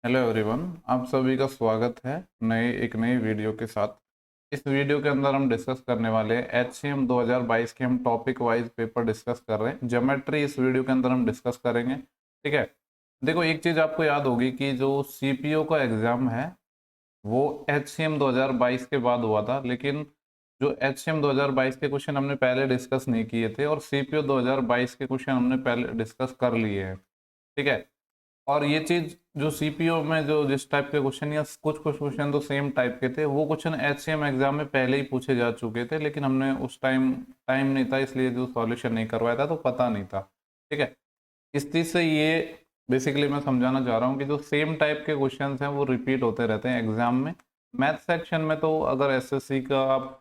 Hello everyone, आप सभी का स्वागत है एक नई वीडियो के साथ। इस वीडियो के अंदर हम डिस्कस करने वाले हैं HCM 2022 के। हम टॉपिक वाइज पेपर डिस्कस कर रहे हैं। ज्योमेट्री इस वीडियो के अंदर हम डिस्कस करेंगे। ठीक है। देखो, एक चीज़ आपको याद होगी कि जो CPO का एग्ज़ाम है वो HCM 2022 के बाद हुआ था, लेकिन जो HCM 2022 के क्वेश्चन हमने पहले डिस्कस नहीं किए थे और CPO 2022 के क्वेश्चन हमने पहले डिस्कस कर लिए हैं। ठीक है। और ये चीज जो सीपीओ में जो जिस टाइप के क्वेश्चन या कुछ कुछ क्वेश्चन तो सेम टाइप के थे, वो क्वेश्चन HCM एग्जाम में पहले ही पूछे जा चुके थे, लेकिन हमने उस टाइम टाइम नहीं था, इसलिए जो सॉल्यूशन नहीं करवाया था तो पता नहीं था। ठीक है। इस चीज से ये बेसिकली मैं समझाना चाह रहा हूँ कि जो सेम टाइप के क्वेश्चन हैं वो रिपीट होते रहते हैं एग्जाम में। मैथ सेक्शन में तो अगर SSC का आप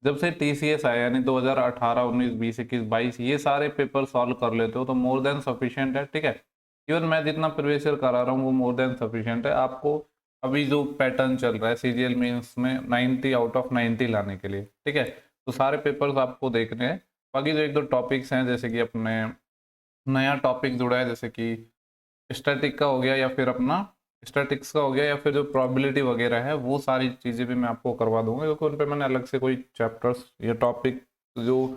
जब से TCS आया यानी 2018 19 20 21 22 ये सारे पेपर सॉल्व कर लेते हो तो मोर देन सफिशिएंट है। ठीक है। इवन मैं जितना प्रीवियस ईयर करा रहा हूँ वो मोर देन सफिशिएंट है आपको। अभी जो पैटर्न चल रहा है CGL मेंस में 90 आउट ऑफ 90 लाने के लिए। ठीक है। तो सारे पेपर्स आपको देखने हैं। बाकी जो एक दो टॉपिक्स हैं, जैसे कि अपने नया टॉपिक जुड़ा है, जैसे कि स्टैटिक का हो गया या फिर अपना स्टैटिक्स का हो गया या फिर जो प्रोबेबिलिटी वगैरह है, वो सारी चीज़ें भी मैं आपको करवा दूंगा, क्योंकि उन पर मैंने अलग से कोई चैप्टर्स या टॉपिक जो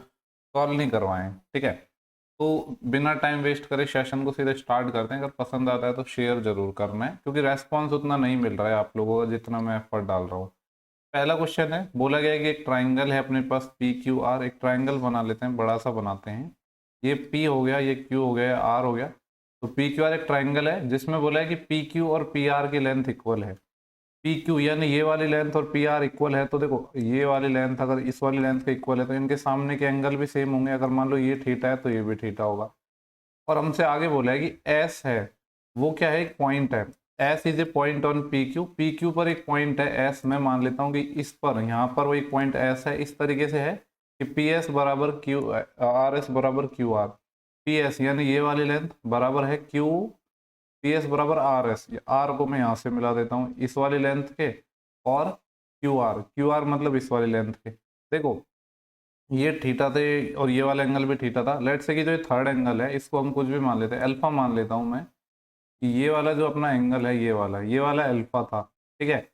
सॉल्व नहीं करवाए हैं। ठीक है। तो बिना टाइम वेस्ट करे सेशन को सीधे स्टार्ट करते हैं। अगर पसंद आता है तो शेयर जरूर करना है, क्योंकि रेस्पॉन्स उतना नहीं मिल रहा है आप लोगों का जितना मैं एफर्ट डाल रहा हूँ। पहला क्वेश्चन है, बोला गया है कि एक ट्राइंगल है अपने पास PQR। एक ट्राइंगल बना लेते हैं, बड़ा सा बनाते हैं। ये P हो गया, ये Q हो गया, R हो गया। तो PQR एक ट्राइंगल है जिसमें बोला है कि PQ और PR की लेंथ इक्वल है। PQ यानी ये वाली लेंथ और PR इक्वल है, तो देखो ये वाली लेंथ अगर इस वाली लेंथ के इक्वल है तो इनके सामने के एंगल भी सेम होंगे। अगर मान लो ये थीटा है तो ये भी थीटा होगा। और हमसे आगे बोला है कि एस है, वो क्या है, एक पॉइंट है। S is a point on P Q पर एक पॉइंट है एस। मैं मान लेता हूँ कि इस पर यहाँ पर वो एक पॉइंट एस है। इस तरीके से है कि PS बराबर क्यू, RS बराबर QR। PS यानी ये वाली लेंथ बराबर है Q, PS बराबर RS। ये R को मैं यहाँ से मिला देता हूँ इस वाली लेंथ के, और QR मतलब इस वाली लेंथ के। देखो ये थीटा थे और ये वाला एंगल भी थीटा था। लेट्स से कि जो ये थर्ड एंगल है इसको हम कुछ भी मान लेते हैं, अल्फा मान लेता हूं मैं, कि ये वाला जो अपना एंगल है ये वाला अल्फा था। ठीक है।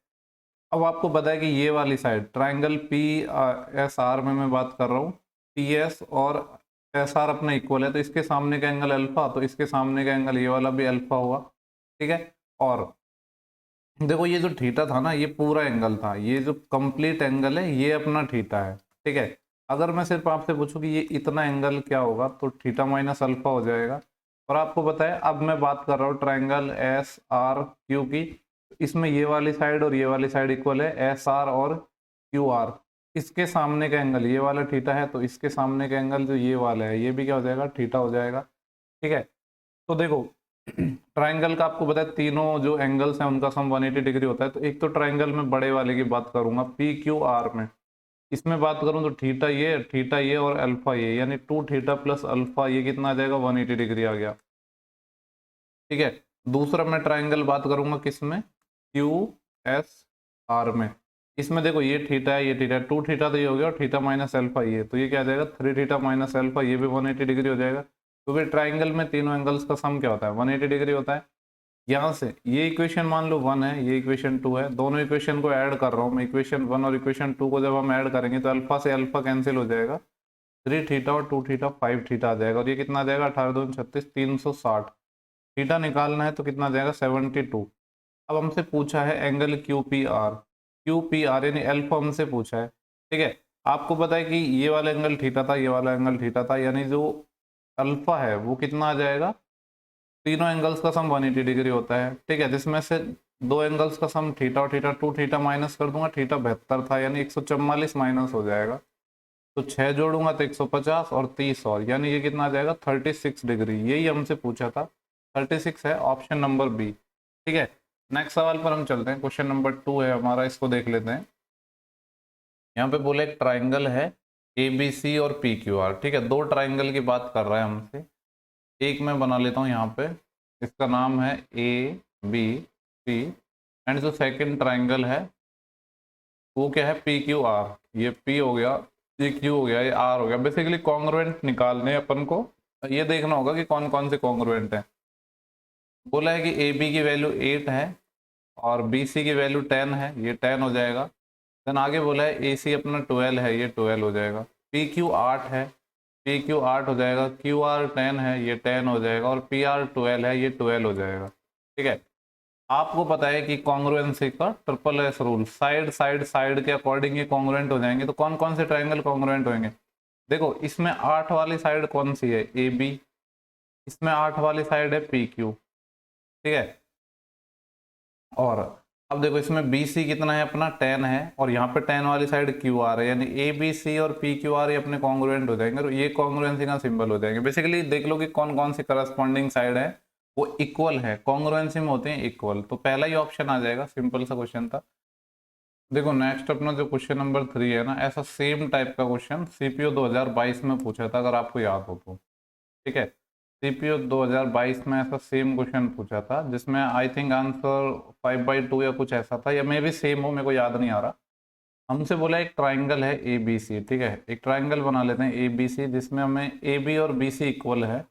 अब आपको पता है कि ये वाली साइड ट्राइंगल PSR में मैं बात कर रहा हूँ, PS और SR अपना इक्वल है, तो इसके सामने का एंगल अल्फा, तो इसके सामने का एंगल ये वाला भी अल्फा हुआ। ठीक है। और देखो ये जो थीटा था ना, ये पूरा एंगल था, ये जो कंप्लीट एंगल है ये अपना थीटा है। ठीक है। अगर मैं सिर्फ आपसे पूछूं कि ये इतना एंगल क्या होगा, तो थीटा माइनस अल्फा हो जाएगा। और आपको पता है, अब मैं बात कर रहा हूँ ट्राइंगल SRQ की। इसमें ये वाली साइड और ये वाली साइड इक्वल है, SR और QR। इसके सामने का एंगल ये वाला थीटा है, तो इसके सामने का एंगल जो ये वाला है ये भी क्या हो जाएगा, थीटा हो जाएगा। ठीक है। तो देखो ट्राइंगल का आपको पता है तीनों जो एंगल्स हैं उनका सम 180 डिग्री होता है। तो एक तो ट्राइंगल में बड़े वाले की बात करूंगा PQR में, इसमें बात करूं तो थीटा ये और अल्फा ये, यानी 2 थीटा प्लस अल्फा ये कितना आ जाएगा, 180 डिग्री आ गया। ठीक है। दूसरा मैं ट्राइंगल बात करूंगा किसमें, QSR में। इसमें देखो ये थीटा है, ये थीटा है, 2 थीटा तो ये हो गया, और थीटा माइनस अल्फा ये, तो ये क्या आ जाएगा, 3 थीटा माइनस अल्फा, ये भी 180 डिग्री हो जाएगा। क्योंकि ट्राइंगल में तीनों एंगल्स का सम क्या होता है, 180 डिग्री होता है। यहाँ से ये इक्वेशन मान लो 1 है, ये इक्वेशन 2 है, दोनों इक्वेशन को ऐड कर रहा हूँ मैं। इक्वेशन 1 और इक्वेशन 2 को जब हम ऐड करेंगे तो अल्फा से अल्फा कैंसिल हो जाएगा, 3 थीटा और 2 थीटा 5 थीटा आ जाएगा। और ये कितना आ जाएगा, 18 दूनी 36, 360। थीटा निकालना है तो कितना आ जाएगा, 72। अब हमसे पूछा है एंगल क्यू पी आर यानी अल्फा हमसे पूछा है। ठीक है। आपको पता है कि ये वाला एंगल थीटा था, ये वाला एंगल थीटा था, यानी जो अल्फा है वो कितना आ जाएगा, तीनों एंगल्स का सम 180 डिग्री होता है। ठीक है। जिसमें से दो एंगल्स का सम थीटा और थीटा, 2 थीटा माइनस कर दूंगा, थीटा 72 था यानी 144 माइनस हो जाएगा। तो 6 जोड़ूंगा तो 150 और 30 और, यानी ये कितना आ जाएगा, 36 डिग्री। यही हमसे पूछा था, 36 है ऑप्शन नंबर बी। ठीक है। नेक्स्ट सवाल पर हम चलते हैं। क्वेश्चन नंबर 2 है हमारा, इसको देख लेते हैं। यहाँ पे बोले एक ट्राइंगल है ABC और PQR। ठीक है। दो ट्राइंगल की बात कर रहा है हमसे। एक मैं बना लेता हूँ यहाँ पे, इसका नाम है ABC। एंड जो सेकंड ट्राइंगल है वो क्या है, PQR। ये P हो गया, ये Q हो गया, ये R हो गया। बेसिकली कॉन्ग्रुएंट निकालने अपन को, ये देखना होगा कि कौन कौन से कॉन्ग्रुएंट है। बोला है कि AB की वैल्यू 8 है, और बी सी की वैल्यू 10 है, ये 10 हो जाएगा। देन आगे बोला है ए सी अपना 12 है, ये 12 हो जाएगा। पी क्यू 8 है, पी क्यू 8 हो जाएगा। क्यू आर 10 है, ये 10 हो जाएगा। और पी आर 12 है, ये 12 हो जाएगा। ठीक है, आपको पता है कि कॉन्ग्रुएंसी का triple S rule, side side side के अकॉर्डिंग ये कॉन्ग्रुएंट हो जाएंगे। तो कौन कौन से ट्राइंगल कॉन्ग्रुएंट होंगे? देखो इसमें 8 वाली साइड कौन सी है? A B. इसमें 8 वाली साइड है पी क्यू। ठीक है, और अब देखो इसमें बी सी कितना है अपना 10 है, और यहाँ पे 10 वाली साइड क्यू आर है, यानी ए बी सी और पी क्यू आर ये अपने कॉन्ग्रुएंट हो जाएंगे, और ये कॉन्ग्रुएंसी का सिंबल हो जाएंगे। बेसिकली देख लो कि कौन कौन सी करस्पॉन्डिंग साइड है वो इक्वल है, कॉन्ग्रुएंसी में होते हैं इक्वल। तो पहला ही ऑप्शन आ जाएगा, सिंपल सा क्वेश्चन था। देखो नेक्स्ट अपना जो क्वेश्चन नंबर 3 है ना, ऐसा सेम टाइप का क्वेश्चन सीपीओ 2022 में पूछा था, अगर आपको याद हो तो। ठीक है, सीपीओ 2022 में ऐसा सेम क्वेश्चन पूछा था, जिसमें आई थिंक आंसर 5/2 या कुछ ऐसा था, या मे भी सेम हो, मेरे को याद नहीं आ रहा। हमसे बोला एक ट्राइंगल है ए बी सी। ठीक है, एक ट्राइंगल बना लेते हैं ए बी सी, जिसमें हमें ए बी और बी सी इक्वल है।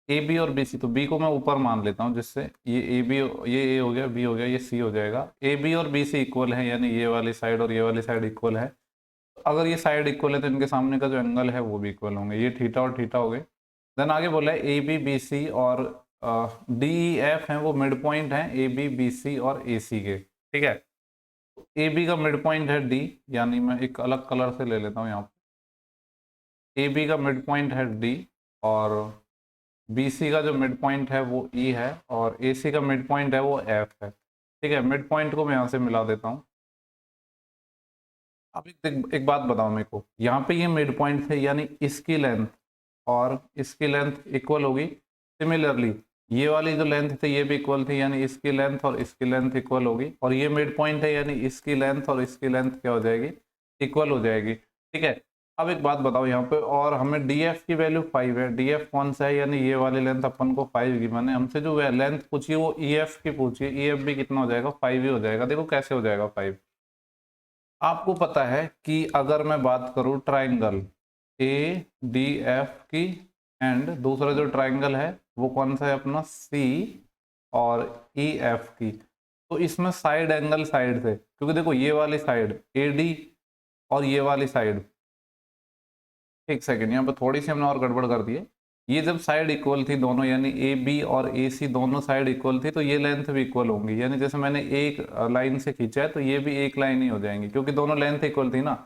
ए बी और बी सी, तो बी को मैं ऊपर मान लेता हूँ, जिससे ये ए बी, ये ए हो गया, बी हो गया, ये सी हो जाएगा। ए बी और बी सी इक्वल है, यानी ये वाली साइड और ये वाली साइड इक्वल है। अगर ये साइड इक्वल है तो इनके सामने का जो एंगल है वो भी इक्वल होंगे, ये थीटा और थीटा हो गए। देन आगे बोला है ए बी बी सी और डी ई एफ है, वो मिड पॉइंट है ए बी बी सी और ए सी के। ठीक है, ए बी का मिड पॉइंट है डी, यानी मैं एक अलग कलर से ले लेता हूँ यहाँ पे। ए बी का मिड पॉइंट है डी, और बी सी का जो मिड पॉइंट है वो ई है, और ए सी का मिड पॉइंट है वो एफ है। ठीक है, मिड पॉइंट को मैं यहाँ से मिला देता हूँ। अब एक बात बताओ मेरे को, यहाँ पे ये मिड पॉइंट थे, यानी इसकी लेंथ और इसकी लेंथ इक्वल होगी। सिमिलरली ये वाली जो लेंथ थी ये भी इक्वल थी, यानी इसकी लेंथ और इसकी लेंथ इक्वल होगी। और ये मिड पॉइंट है, यानी इसकी लेंथ और इसकी लेंथ क्या हो जाएगी? इक्वल हो जाएगी। ठीक है, अब एक बात बताओ यहाँ पे, और हमें डी एफ की वैल्यू 5 है। डी एफ कौन सा है? यानी ये वाली लेंथ अपन को 5 की, मैंने हमसे जो लेंथ पूछी वो ई एफ की पूछी है। ई एफ भी कितना हो जाएगा? 5 ही हो जाएगा। देखो कैसे हो जाएगा 5। आपको पता है कि अगर मैं बात करूं ट्राइंगल ए डी एफ की, एंड दूसरा जो ट्राइंगल है वो कौन सा है अपना? सी और ई एफ की, तो इसमें साइड एंगल साइड से, क्योंकि देखो ये वाली साइड ए डी और ये वाली साइड, एक सेकेंड यहाँ पर थोड़ी सी हमने और गड़बड़ कर दी है। ये जब साइड इक्वल थी दोनों, यानी ए बी और ए सी दोनों साइड इक्वल थी, तो ये लेंथ भी इक्वल होंगी। यानी जैसे मैंने एक लाइन से खींचा है तो ये भी एक लाइन ही हो जाएंगी, क्योंकि दोनों लेंथ इक्वल थी ना।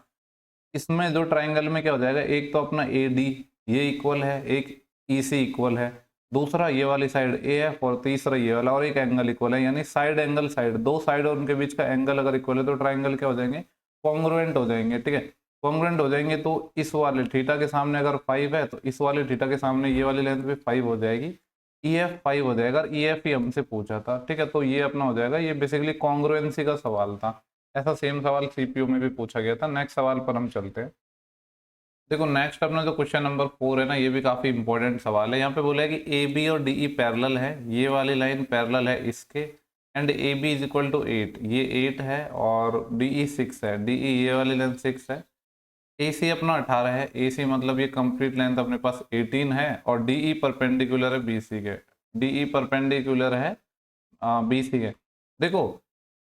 इसमें जो ट्राइंगल में क्या हो जाएगा, एक तो अपना ए डी ये इक्वल है, एक ई सी इक्वल है, दूसरा ये वाली साइड ए एफ, और तीसरा ये वाला, और एक एंगल इक्वल है। यानी साइड एंगल साइड, दो साइड और उनके बीच का एंगल अगर इक्वल है तो ट्राइंगल क्या हो जाएंगे? कॉन्ग्रुएंट हो जाएंगे। ठीक है, कॉन्ग्रुएंट हो जाएंगे तो इस वाले थीटा के सामने अगर 5 है तो इस वाले थीटा के सामने ये वाली लेंथ भी 5 हो जाएगी। ई एफ 5 हो जाएगा, ई एफ ही हमसे पूछा था। ठीक है, तो ये अपना हो जाएगा। ये बेसिकली कॉन्ग्रुएंसी का सवाल था, ऐसा सेम सवाल सीपीयू में भी पूछा गया था। नेक्स्ट सवाल पर हम चलते हैं। देखो नेक्स्ट अपना जो क्वेश्चन नंबर 4 है ना, ये भी काफी इंपॉर्टेंट सवाल है। यहाँ पे बोला है कि ए बी और डी ई पैरेलल है, ये वाली लाइन पैरेलल है इसके, and A B is equal to 8, ये 8 है, और डी ई 6 है। डी ई ये वाली लेंथ 6 है। ए सी अपना 18 है, ए सी मतलब ये कंप्लीट लेंथ अपने पास 18 है, और डी ई परपेंडिकुलर है बी सी के। डी ई परपेंडिकुलर है बी सी के। देखो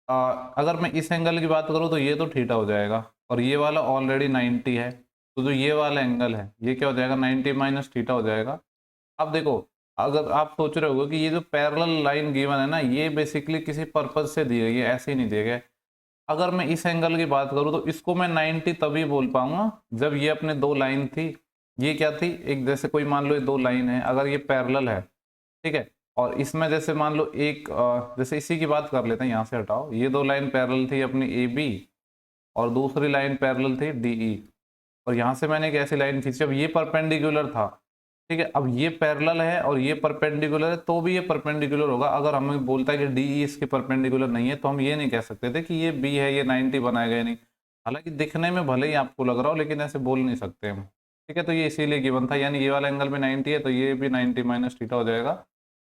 अगर मैं इस एंगल की बात करूँ तो ये तो थीटा हो जाएगा, और ये वाला ऑलरेडी 90 है, तो जो ये वाला एंगल है ये क्या हो जाएगा? 90 माइनस थीटा हो जाएगा। अब देखो, अगर आप सोच रहे होगे कि ये जो पैरेलल लाइन गिवन है ना, ये बेसिकली किसी पर्पज से दी गई है, ऐसे ही नहीं दिए गए। अगर मैं इस एंगल की बात करूँ तो इसको मैं 90 तभी बोल पाऊंगा जब ये अपने दो लाइन थी। ये क्या थी? एक जैसे कोई मान लो ये दो लाइन है, अगर ये पैरेलल है, ठीक है, और इसमें जैसे मान लो एक जैसे इसी की बात कर लेते हैं, यहाँ से हटाओ, ये दो लाइन पैरेलल थी अपनी ए बी, और दूसरी लाइन पैरेलल थी डी ई, और यहाँ से मैंने एक ऐसी लाइन खींची, अब ये परपेंडिकुलर था। ठीक है, अब ये पैरेलल है और ये परपेंडिकुलर है, तो भी ये परपेंडिकुलर होगा। अगर हमें बोलता है कि डी ई इसके परपेंडिकुलर नहीं है, तो हम ये नहीं कह सकते थे कि ये बी है, ये 90 बनाएगा या नहीं। हालांकि दिखने में भले ही आपको लग रहा हो, लेकिन ऐसे बोल नहीं सकते हम। ठीक है, तो ये इसीलिए गिवन था, यानी ये वाला एंगल भी 90 है, तो ये भी 90 माइनस थीटा हो जाएगा।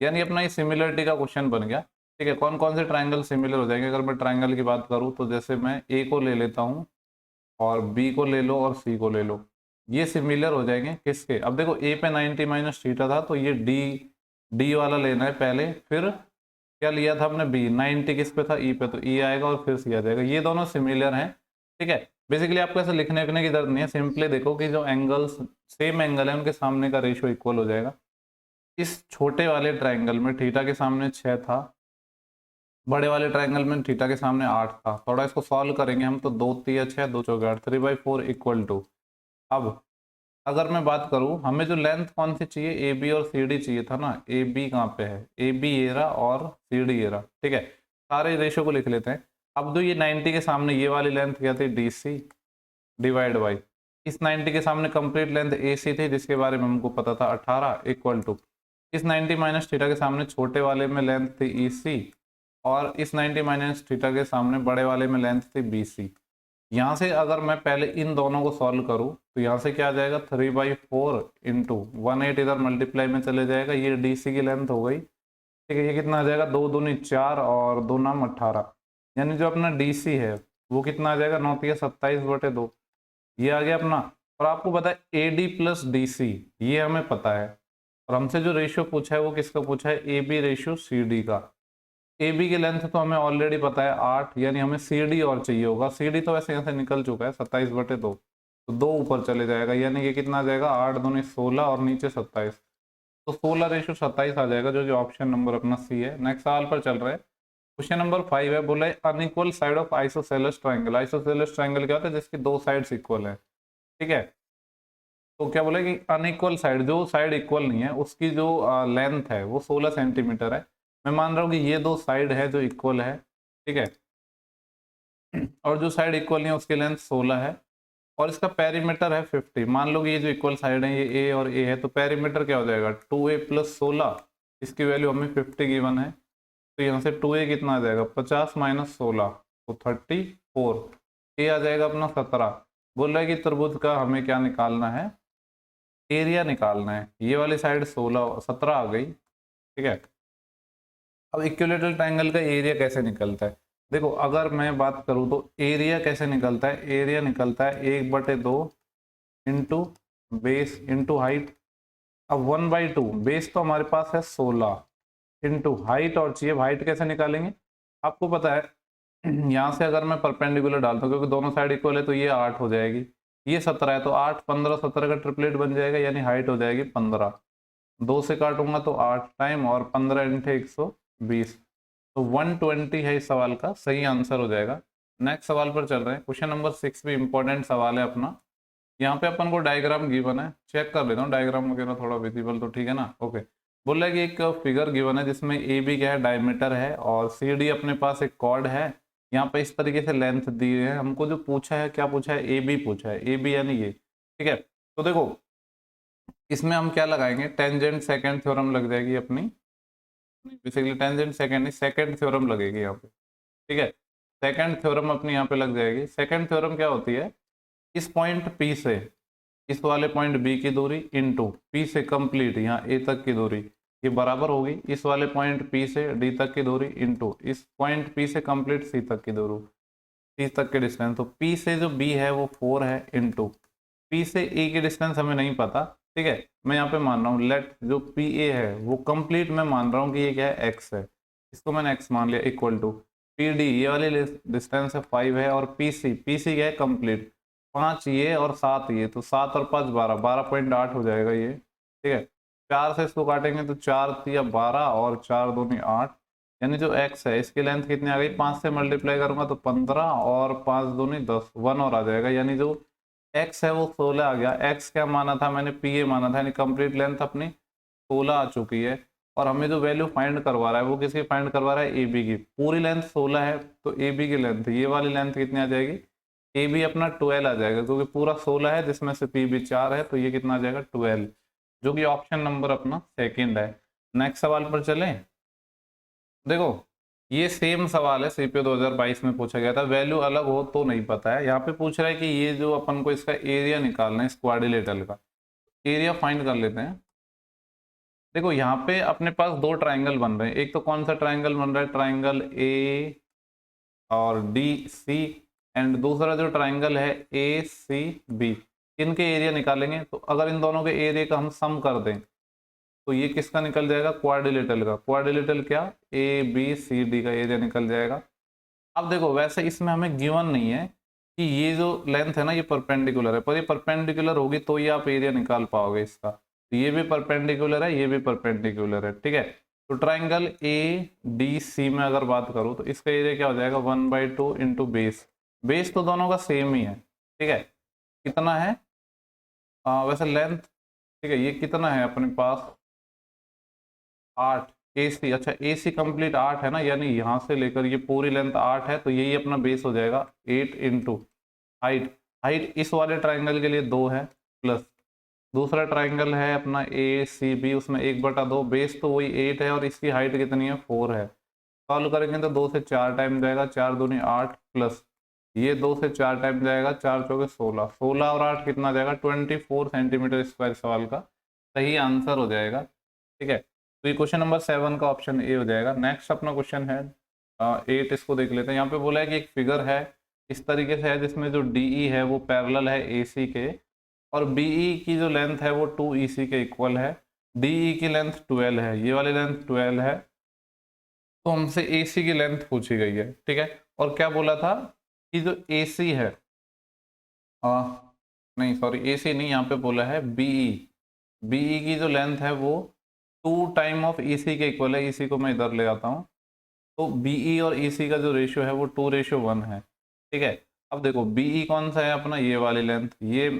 यानी अपना ये सिमिलरिटी का क्वेश्चन बन गया। ठीक है, कौन कौन से ट्राइंगल सिमिलर हो जाएंगे? अगर मैं ट्राइंगल की बात करूँ तो जैसे मैं ए को ले लेता हूँ, और बी को ले लो, और सी को ले लो, ये सिमिलर हो जाएंगे किसके? अब देखो ए पे 90 माइनस थीटा था, तो ये डी डी वाला लेना है पहले, फिर क्या लिया था हमने बी, 90 किस पे था, ई पे, तो ई आएगा और फिर सी आ जाएगा। ये दोनों सिमिलर हैं, ठीक है। बेसिकली आपको ऐसे लिखने की जरूरत नहीं है, सिंपली देखो कि जो एंगल्स सेम एंगल है उनके सामने का रेशियो इक्वल हो जाएगा। इस छोटे वाले ट्राइंगल में थीटा के सामने 6 था, बड़े वाले ट्राइंगल में थीटा के सामने 8 था। थोड़ा इसको सॉल्व करेंगे हम तो 2 3 6 2 चौके 8, 3/4 इक्वल टू। अब अगर मैं बात करूं, हमें जो लेंथ कौन सी चाहिए, ए बी और सी डी चाहिए था ना। ए बी कहाँ पे है, ए बी ये रहा और सी डी ये रहा, ठीक है। सारे रेशियो को लिख लेते हैं। अब जो ये 90 के सामने ये वाली लेंथ क्या थी, डी सी डिवाइड बाई इस 90 के सामने कंप्लीट लेंथ ए सी थी जिसके बारे में हमको पता था 18 इक्वल टू इस 90 माइनस थीटा के सामने छोटे वाले में लेंथ थी ई सी और इस 90 माइनस थीटा के सामने बड़े वाले में लेंथ थी बी सी। यहाँ से अगर मैं पहले इन दोनों को सॉल्व करूँ तो यहाँ से क्या आ जाएगा, 3/4 इंटू 1/8 इधर मल्टीप्लाई में चले जाएगा, ये डी सी की लेंथ हो गई, ठीक है। ये कितना आ जाएगा, 2 दूनी 4 और 2 नाम 18, यानी जो अपना डी सी है वो कितना आ जाएगा, 9 27/2, ये आ गया अपना। और आपको पता है A D plus D C, ये हमें पता है। और हमसे जो रेशियो पूछा है वो किसका पूछा है, A B ratio C D का। ए बी की लेंथ तो हमें ऑलरेडी पता है 8, यानी हमें सी डी और चाहिए होगा। सी डी तो वैसे यहाँ से निकल चुका है 27/2, तो 2 ऊपर चले जाएगा, यानी ये कितना आ जाएगा, 8 दूनी 16 और नीचे 27, तो 16:27 आ जाएगा, जो कि ऑप्शन नंबर अपना सी है। नेक्स्ट सवाल पर चल रहे हैं। क्वेश्चन नंबर 5 है, बोला है unequal side of isosceles triangle. Isosceles triangle क्या होता है, जिसकी 2 साइड्स इक्वल है, ठीक है। तो क्या बोला कि अनइक्वल साइड, जो साइड इक्वल नहीं है उसकी जो लेंथ है वो 16 सेंटीमीटर है। मैं मान रहा हूँ कि ये 2 साइड है जो इक्वल है, ठीक है, और जो साइड इक्वल नहीं है उसकी लेंथ 16 है और इसका पेरीमीटर है 50। मान लो कि ये जो इक्वल साइड है ये ए और ए है, तो पेरीमीटर क्या हो जाएगा, 2a + 16, इसकी वैल्यू हमें 50 गिवन है, तो यहाँ से 2a कितना आ जाएगा, 50 माइनस 16, तो 34। ए आ जाएगा अपना 17। बोल रहा है कि त्रिभुज का हमें क्या निकालना है, एरिया निकालना है। ये वाली साइड 17 आ गई, ठीक है। अब इक्विलेटरल ट्रायंगल का एरिया कैसे निकलता है, देखो अगर मैं बात करूं तो एरिया कैसे निकलता है, एरिया निकलता है 1/2 इंटू बेस इंटू हाइट। अब 1/2, बेस तो हमारे पास है 16 इंटू हाइट और चाहिए, हाइट कैसे निकालेंगे, आपको पता है यहाँ से अगर मैं परपेंडिकुलर डालता हूँ क्योंकि दोनों साइड इक्वल है, तो ये 8 हो जाएगी, ये 17 है, तो 8 15 17 का ट्रिपलेट बन जाएगा, यानी हाइट हो जाएगी 15। 2 से काटूंगा तो 8 टाइम और 15 इंटू 120, तो 120 है इस सवाल का सही आंसर हो जाएगा। नेक्स्ट सवाल पर चल रहे हैं। क्वेश्चन नंबर 6 भी इंपॉर्टेंट सवाल है अपना। यहाँ पे अपन को डायग्राम गिवन है, चेक कर लेता हूँ डायग्राम वगैरह थोड़ा विजिबल तो ठीक है ना, ओके। बोल रहा है कि एक फिगर गिवन है जिसमें ए बी क्या है, डायमीटर है, और सी डी अपने पास एक कॉर्ड है। यहाँ पे इस तरीके से लेंथ दी है, हमको जो पूछा है क्या पूछा है, ए बी पूछा है, ए बी यानी ये, ठीक है। तो देखो इसमें हम क्या लगाएंगे, टेंजेंट सेकंड थ्योरम लग जाएगी अपनी, बेसिकली टेंजेंट सेकंड नहीं, सेकंड थ्योरम लगेगी यहाँ पे, ठीक है। सेकंड थ्योरम अपनी यहाँ पे लग जाएगी। सेकंड थ्योरम क्या होती है, इस पॉइंट पी से इस वाले पॉइंट बी की दूरी इंटू पी से कंप्लीट यहाँ ए तक की दूरी, ये बराबर होगी इस वाले पॉइंट पी से डी तक की दूरी इंटू इस पॉइंट पी से कंप्लीट सी तक की दूरी, सी तक के डिस्टेंस। तो पी से जो बी है वो 4 है इंटू पी से ए की डिस्टेंस हमें नहीं पता, ठीक है। मैं यहाँ पे मान रहा हूँ लेट जो पी ए है वो कंप्लीट, मैं मान रहा हूँ कि ये क्या है, एक्स है, इसको मैंने एक्स मान लिया, इक्वल टू पी डी ये वाली डिस्टेंस है 5 है, और पी सी क्या है, कंप्लीट 5 ये और 7 ये, तो 7 और 5 12, 12.8 हो जाएगा ये, ठीक है। 4 से इसको काटेंगे तो 4 तिया 12 और 4 दूनी 8, यानी जो एक्स है इसकी लेंथ कितनी आ गई, 5 से मल्टीप्लाई करूंगा तो 15 और 5 दूनी 10, 1 और आ जाएगा, यानी जो एक्स है वो 16 आ गया। एक्स क्या माना था मैंने, पी ए माना था, यानी कंप्लीट लेंथ अपनी 16 आ चुकी है। और हमें जो वैल्यू फाइंड करवा रहा है वो किसकी फाइंड करवा रहा है, ए बी की। पूरी लेंथ 16 है तो ए बी की लेंथ ये वाली लेंथ कितनी आ जाएगी, ए बी अपना 12 आ जाएगा, क्योंकि पूरा 16 है जिसमें से पी बी 4 है, तो ये कितना आ जाएगा 12, जो कि ऑप्शन नंबर अपना सेकेंड है। नेक्स्ट सवाल पर चलें। देखो ये सेम सवाल है, सीपीओ 2022 में पूछा गया था, वैल्यू अलग हो तो नहीं पता है। यहाँ पे पूछ रहा है कि ये जो अपन को इसका एरिया निकालना है, इस क्वाड्रिलेटरल का एरिया फाइंड कर लेते हैं। देखो यहाँ पे अपने पास 2 ट्राइंगल बन रहे हैं, एक तो कौन सा ट्राइंगल बन रहा है, ट्राइंगल ए और डी सी, एंड दूसरा जो ट्राइंगल है ए सी बी। इनके एरिया निकालेंगे, तो अगर इन दोनों के एरिया का हम सम कर दें तो ये किसका निकल जाएगा, क्वाड्रिलेटरल का। क्वाड्रिलेटरल क्या, ए बी सी डी का एरिया निकल जाएगा। अब देखो वैसे इसमें हमें गिवन नहीं है कि ये जो लेंथ है ना ये परपेंडिकुलर है, पर ये परपेंडिकुलर होगी तो ये आप एरिया निकाल पाओगे इसका। तो ये भी परपेंडिकुलर है, ये भी परपेंडिकुलर है, ठीक है। तो ट्राइंगल ए डी सी में अगर बात करूं तो इसका एरिया क्या हो जाएगा, 1/2 इंटू बेस। बेस तो दोनों का सेम ही है, ठीक है। कितना है, वैसे लेंथ, ठीक है, ये कितना है अपने पास 8। ए सी, अच्छा ए सी कंप्लीट 8 है ना, यानी यहाँ से लेकर ये पूरी लेंथ 8 है, तो यही अपना बेस हो जाएगा 8 इंटू हाइट। हाइट इस वाले ट्राइंगल के लिए 2 है, प्लस दूसरा ट्राइंगल है अपना ए सी बी, उसमें 1/2, बेस तो वही 8 है और इसकी हाइट कितनी है 4 है। सॉल्व करेंगे तो 2 से 4 टाइम जाएगा, 4 दूनी 8, प्लस ये 2 से 4 टाइम जाएगा, 4 चौके 16, 16 और 8 कितना जाएगा 24 सेंटीमीटर स्क्वायर सवाल का सही आंसर हो जाएगा, ठीक है। तो ये क्वेश्चन नंबर 7 का ऑप्शन ए हो जाएगा। नेक्स्ट अपना क्वेश्चन है 8, इसको देख लेते हैं। यहाँ पे बोला है कि एक फिगर है इस तरीके से है जिसमें जो डीई है वो पैरेलल है एसी के, और बीई की जो लेंथ है वो 2EC के इक्वल है। डीई की लेंथ 12 है, ये वाली लेंथ 12 है, तो हमसे एसी की लेंथ पूछी गई है, ठीक है। और क्या बोला था कि जो एसी है, आ, नहीं सॉरी एसी नहीं, यहाँ पे बोला है बीई, बीई की जो लेंथ है वो 2 टाइम ऑफ ईसी के इक्वल है। ईसी को मैं इधर ले आता हूँ, तो बीई और ईसी का जो रेशियो है वो 2:1 है, ठीक है। अब देखो बीई कौन सा है अपना, ये वाली लेंथ, ये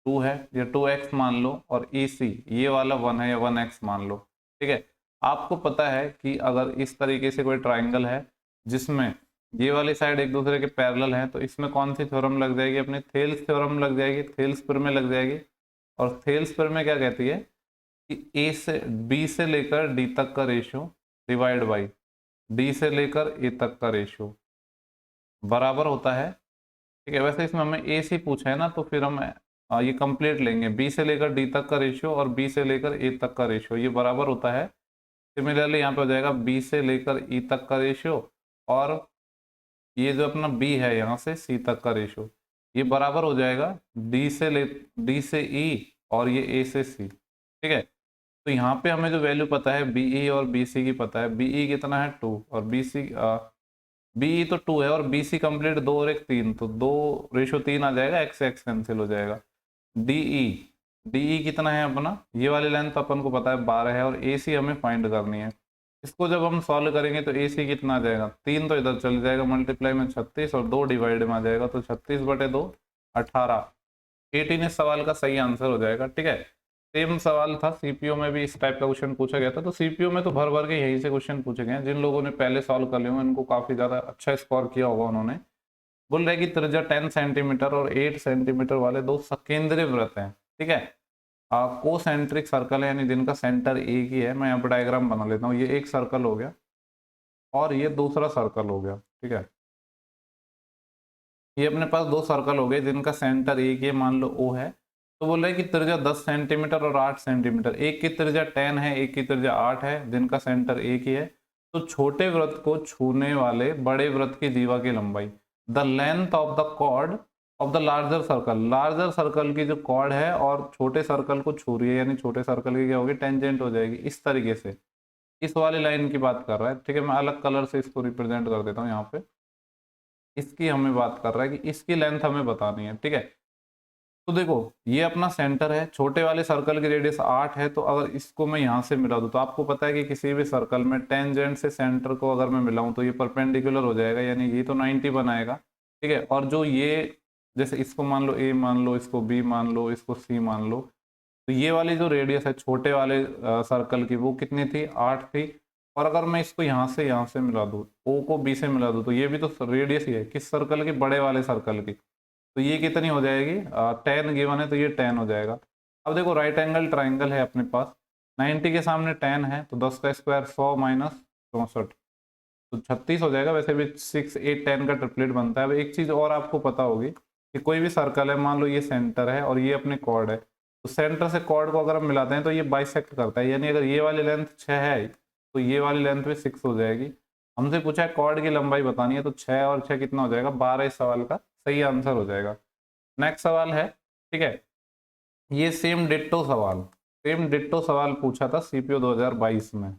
2 है, ये 2x मान लो, और ईसी ये वाला 1 है, या 1x मान लो, ठीक है। आपको पता है कि अगर इस तरीके से कोई ट्राइंगल है जिसमें ये वाली साइड एक दूसरे के पैरेलल है, तो इसमें कौन सी थ्योरम लग जाएगी, अपनी थेल्स थ्योरम लग जाएगी, थेल्स प्रमेय लग जाएगी। और थेल्स प्रमेय क्या कहती है कि ए से बी से लेकर डी तक का रेशियो डिवाइड बाई डी से लेकर ए तक का रेशियो बराबर होता है, ठीक है। वैसे इसमें हमें ए से पूछा है ना, तो फिर हम ये कंप्लीट लेंगे, बी से लेकर डी तक का रेशियो और बी से लेकर ए तक का रेशियो, ये बराबर होता है। सिमिलरली यहाँ पे हो जाएगा बी से लेकर ई तक का रेशियो, और ये जो अपना बी है यहाँ से सी तक का रेशियो, ये बराबर हो जाएगा डी से ई और ये ए से सी, ठीक है। तो यहाँ पे हमें जो वैल्यू पता है बीई और बीसी की पता है, बीई कितना है 2 और बीसी, बीई तो 2 है और बीसी कंप्लीट 2 और 1 3, तो 2:3 आ जाएगा, एक्स एक्स कैंसिल हो जाएगा। डीई, डीई कितना है अपना, ये वाली लेंथ अपन को पता है 12 है, और एसी हमें फाइंड करनी है। इसको जब हम सॉल्व करेंगे तो एसी कितना आ जाएगा, 3 तो इधर चल जाएगा, मल्टीप्लाई में 36 और 2 डिवाइड में आ जाएगा, तो 36/2 18, 18 इस सवाल का सही आंसर हो जाएगा, ठीक है। सेम सवाल था सीपीओ में भी, इस टाइप का क्वेश्चन पूछा गया था। तो सीपीओ में तो भर भर के यहीं से क्वेश्चन पूछे गए हैं, जिन लोगों ने पहले सॉल्व कर लिए होंगे उनको काफी ज्यादा अच्छा स्कोर किया होगा उन्होंने। बोल रहे कि त्रिज्या 10 सेंटीमीटर और 8 सेंटीमीटर वाले दो सकेंद्रीय वृत्त हैं, ठीक है। कोसेंट्रिक सर्कल है, यानी जिनका सेंटर एक ही है। मैं यहाँ पर डायग्राम बना लेता हूँ, ये एक सर्कल हो गया और ये दूसरा सर्कल हो गया, ठीक है। ये अपने पास 2 सर्कल हो गए जिनका सेंटर एक ही, मान लो ओ है। तो बोल रहे हैं कि त्रिज्या 10 सेंटीमीटर और 8 सेंटीमीटर, एक की त्रिज्या 10 है, एक की त्रिज्या 8 है, जिनका सेंटर एक ही है। तो छोटे वृत्त को छूने वाले बड़े वृत्त की जीवा की लंबाई, the length of the chord of the larger circle, larger circle की जो कॉर्ड है और छोटे सर्कल को छू रही है, यानी छोटे सर्कल की क्या होगी, टेंजेंट हो जाएगी इस तरीके से। इस वाली लाइन की बात कर रहा है, ठीक है। मैं अलग कलर से इसको रिप्रेजेंट कर देता हूँ यहाँ पे। इसकी हमें बात कर रहा है कि इसकी लेंथ हमें बतानी है, ठीक है। तो देखो ये अपना सेंटर है, छोटे वाले सर्कल की रेडियस 8 है, तो अगर इसको मैं यहाँ से मिला दूं तो आपको पता है कि किसी भी सर्कल में टेंजेंट से सेंटर को अगर मैं मिलाऊं तो ये परपेंडिकुलर हो जाएगा, यानी ये तो 90 बनाएगा, ठीक है। और जो ये, जैसे इसको मान लो ए मान लो, इसको बी मान लो, इसको सी मान लो, तो ये वाली जो रेडियस है छोटे वाले सर्कल की वो कितनी थी, 8 थी। और अगर मैं इसको यहाँ से मिला दूँ, ओ को बी से मिला दूँ, तो ये भी तो रेडियस ही है, किस सर्कल की, बड़े वाले सर्कल की। तो ये कितनी हो जाएगी, 10 गिवन है, तो ये 10 हो जाएगा। अब देखो राइट एंगल ट्राइंगल है अपने पास, 90 के सामने 10 है, तो 10 का स्क्वायर 100 माइनस 64, तो 36 हो जाएगा। वैसे भी 6 8 10 का ट्रिपलेट बनता है। अब एक चीज़ और आपको पता होगी कि कोई भी सर्कल है, मान लो ये सेंटर है और ये अपने कॉर्ड है, तो सेंटर से कॉर्ड को अगर हम मिलाते हैं तो ये बाइसेक्ट करता है, यानी अगर ये वाली लेंथ 6 है तो ये वाली लेंथ भी 6 हो जाएगी। हमसे पूछा है कॉर्ड की लंबाई बतानी है, तो 6 और 6 कितना हो जाएगा, 12 इस सवाल का सही आंसर हो जाएगा। नेक्स्ट सवाल है, ठीक है, ये सेम डिट्टो सवाल, सेम डिट्टो सवाल पूछा था सीपीओ 2022 में,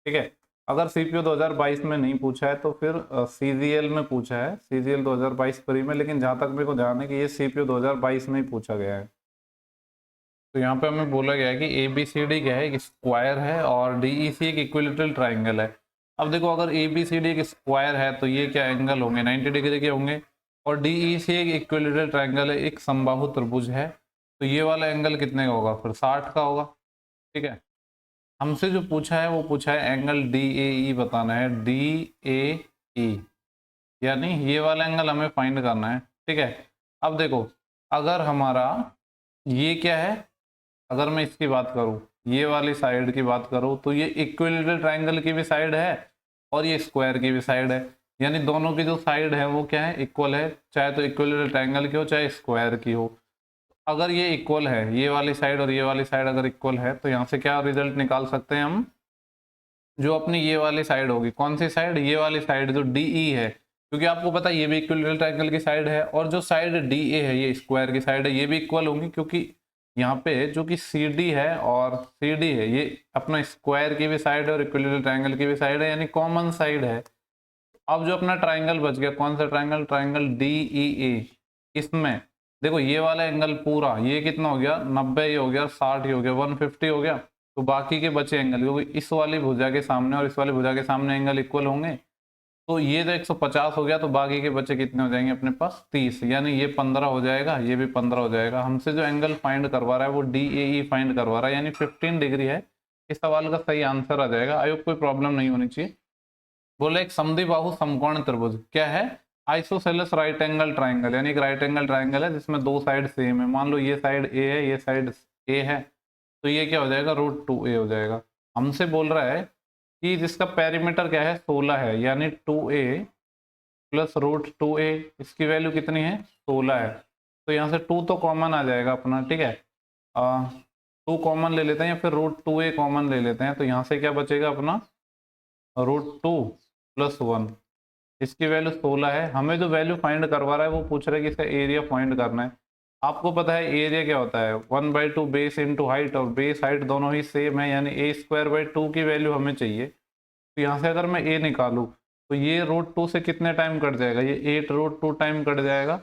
ठीक है। अगर सीपीओ 2022 में नहीं पूछा है तो फिर सीजीएल में पूछा है, सीजीएल 2022 प्री में, लेकिन जहां तक मेरे को ध्यान है कि ये सीपीओ 2022 में ही पूछा गया है। तो यहाँ पे हमें बोला गया है कि ए बी सी डी क्या है, एक स्क्वायर है और डीईसी एक इक्विलेटरल ट्राइंगल है। अब देखो अगर ए बी सी डी एक स्क्वायर है तो ये क्या एंगल होंगे, 90 डिग्री के होंगे, और डीईसी एक इक्विलेटरल ट्राइंगल है, एक समबाहु त्रिभुज है, तो ये वाला एंगल कितने का होगा, फिर 60 का होगा, ठीक है। हमसे जो पूछा है वो पूछा है एंगल डी ए ई बताना है, डी ए ई, यानी ये वाला एंगल हमें फाइंड करना है, ठीक है। अब देखो अगर हमारा ये क्या है, अगर मैं इसकी बात करूं, ये वाली साइड की बात करूं, तो ये इक्विलेटरल ट्राइंगल की भी साइड है और ये स्क्वायर की भी साइड है, यानी दोनों की जो साइड है वो क्या है, इक्वल है, चाहे तो इक्विलेटरल ट्राइंगल की हो चाहे स्क्वायर की हो। अगर ये इक्वल है, ये वाली साइड और ये वाली साइड अगर इक्वल है, तो यहाँ से क्या रिजल्ट निकाल सकते हैं हम, जो अपनी ये वाली साइड होगी, कौन सी साइड, ये वाली साइड जो डी ई है, क्योंकि आपको पता है ये भी इक्विलेटरल ट्राइंगल की साइड है, और जो साइड डी ए है ये स्क्वायर की साइड है, ये भी इक्वल होंगी, क्योंकि यहाँ पे जो कि सी डी है और सी डी है, ये अपना स्क्वायर की भी साइड है और इक्विलेटरल ट्राइंगल की भी साइड है, यानी कॉमन साइड है। अब जो अपना ट्राइंगल बच गया, कौन सा ट्राइंगल, ट्राइंगल डी ई ए, इसमें देखो ये वाला एंगल पूरा ये कितना हो गया, 90 ही हो गया, 60 ही हो गया, 150 हो गया, तो बाकी के बचे एंगल, क्योंकि इस वाली भुजा के सामने और इस वाली भुजा के सामने एंगल इक्वल होंगे, तो ये तो 150 हो गया, तो बाकी के बचे कितने हो जाएंगे अपने पास, 30, यानी ये 15 हो जाएगा, ये भी 15 हो जाएगा। हमसे जो एंगल फाइंड करवा रहा है वो डी ए ई फाइंड करवा रहा है, यानी 15 डिग्री है। इस सवाल का सही आंसर आ जाएगा। आई होप कोई प्रॉब्लम नहीं होनी चाहिए। बोले एक समद्विबाहु समकोण त्रिभुज क्या है, आइसोसेलेस राइट एंगल ट्राइंगल, यानी एक राइट एंगल ट्राइंगल है जिसमें दो साइड सेम है। मान लो ये साइड ए है, ये साइड ए है, तो ये क्या हो जाएगा, √2a हो जाएगा। हमसे बोल रहा है कि जिसका पेरीमीटर क्या है, 16 है, यानी 2a प्लस √2a, इसकी वैल्यू कितनी है, 16 है, तो यहाँ से 2 तो कॉमन आ जाएगा अपना, ठीक है। 2 कॉमन ले लेते हैं या फिर √2a कॉमन ले लेते हैं, तो यहाँ से क्या बचेगा अपना, √2 + 1, इसकी वैल्यू 16 है। हमें जो वैल्यू फाइंड करवा रहा है वो पूछ रहा है कि इसका एरिया फाइंड करना है। आपको पता है एरिया क्या होता है, 1/2 बेस इंटू हाइट, और बेस हाइट दोनों ही सेम है, यानी a²/2 की वैल्यू हमें चाहिए। तो यहाँ से अगर मैं a निकालूँ तो ये √2 से कितने टाइम कट जाएगा, ये 8√2 टाइम कट जाएगा।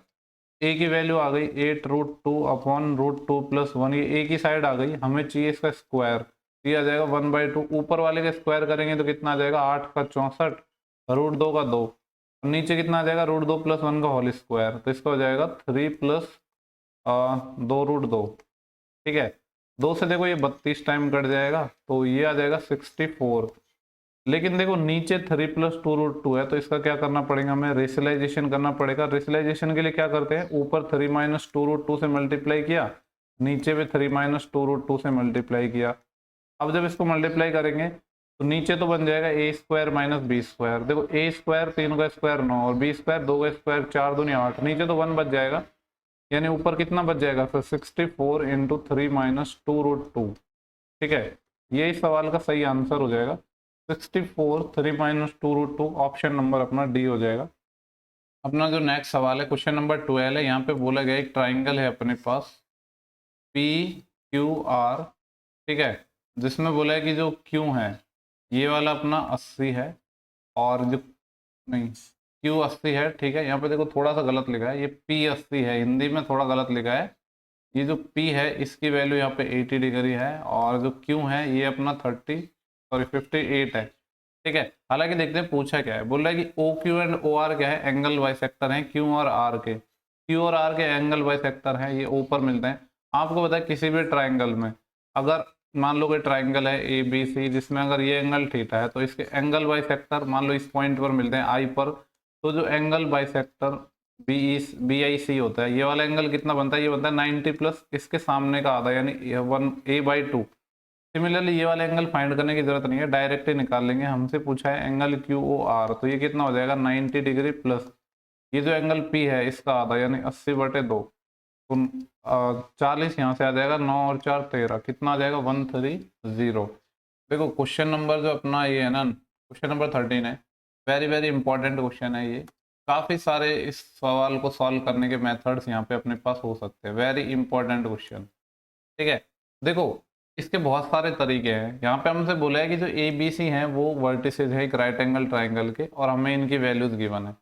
a की वैल्यू आ गई 8√2 अपॉन √2 + 1, ये a की साइड आ गई, हमें चाहिए इसका स्क्वायर, ये आ जाएगा 1/2, ऊपर वाले का स्क्वायर करेंगे तो कितना आ जाएगा, 8 का 64, √2 का 2, नीचे कितना आ जाएगा, √2 + 1 का होल स्क्वायर, तो इसका हो जाएगा 3 + 2√2, ठीक है। 2 से देखो ये 32 टाइम कट जाएगा, तो ये आ जाएगा 64। लेकिन देखो नीचे 3 + 2√2 है, तो इसका क्या करना पड़ेगा, हमें रेशनलाइजेशन करना पड़ेगा। रेशनलाइजेशन के लिए क्या करते हैं, ऊपर 3 - 2√2 से मल्टीप्लाई किया, नीचे भी 3 - 2√2 से मल्टीप्लाई किया। अब जब इसको मल्टीप्लाई करेंगे तो नीचे तो बन जाएगा a² - b²। देखो a² 3 का स्क्वायर 9 और b² 2 का स्क्वायर 4 दूनी 8, नीचे तो 1 बच जाएगा, यानी ऊपर कितना बच जाएगा फिर 64 × 3 - 2√2, ठीक है। ये इस सवाल का सही आंसर हो जाएगा, 64 3 - 2√2, ऑप्शन नंबर अपना डी हो जाएगा। अपना जो नेक्स्ट सवाल है क्वेश्चन नंबर 12 है, यहाँ पे बोला गया एक ट्राइंगल है अपने पास PQR, ठीक है, जिसमें बोला है कि जो Q है ये वाला अपना 80 है, और जो नहीं Q 80 है, ठीक है। यहाँ पे देखो थोड़ा सा गलत लिखा है, ये P 80 है, हिंदी में थोड़ा गलत लिखा है। ये जो P है इसकी वैल्यू यहाँ पे 80 डिग्री है, और जो Q है ये अपना 58 है, ठीक है। हालांकि देखते हैं पूछा क्या है, बोल रहा है कि OQ एंड OR क्या है, एंगल बाइसेक्टर हैं, Q और R के, Q और R के एंगल बाइसेक्टर हैं, ये ऊपर मिलते हैं। आपको पता है किसी भी ट्राइंगल में अगर मान लो कोई ट्राइंगल है ABC, जिसमें अगर ये एंगल थीटा है, तो इसके एंगल बाइसेक्टर मान लो इस पॉइंट पर मिलते हैं I पर, तो जो एंगल बाइसेक्टर BIC होता है, ये वाला एंगल कितना बनता है, ये बनता है 90 प्लस इसके सामने का आधा, यानी 1a/2। सिमिलरली ये वाला एंगल फाइंड करने की जरूरत नहीं है, डायरेक्ट ही निकाल लेंगे। हमसे पूछा है एंगल QOR, तो ये कितना हो जाएगा 90 डिग्री प्लस ये जो एंगल P है इसका आधा, यानी 80/2, तो 40 यहाँ से आ जाएगा, 9 और 4 13, कितना आ जाएगा 130। देखो क्वेश्चन नंबर जो अपना ये है ना, क्वेश्चन नंबर 13 है, वेरी वेरी इंपॉर्टेंट क्वेश्चन है ये। काफ़ी सारे इस सवाल को सॉल्व करने के मेथड्स यहाँ पे अपने पास हो सकते हैं, वेरी इंपॉर्टेंट क्वेश्चन, ठीक है। देखो इसके बहुत सारे तरीके हैं। यहाँ पे हमसे बोला है कि जो ए बी सी हैं वो वर्टिसेज है एक राइट एंगल ट्राइंगल के, और हमें इनकी वैल्यूज गिवन है।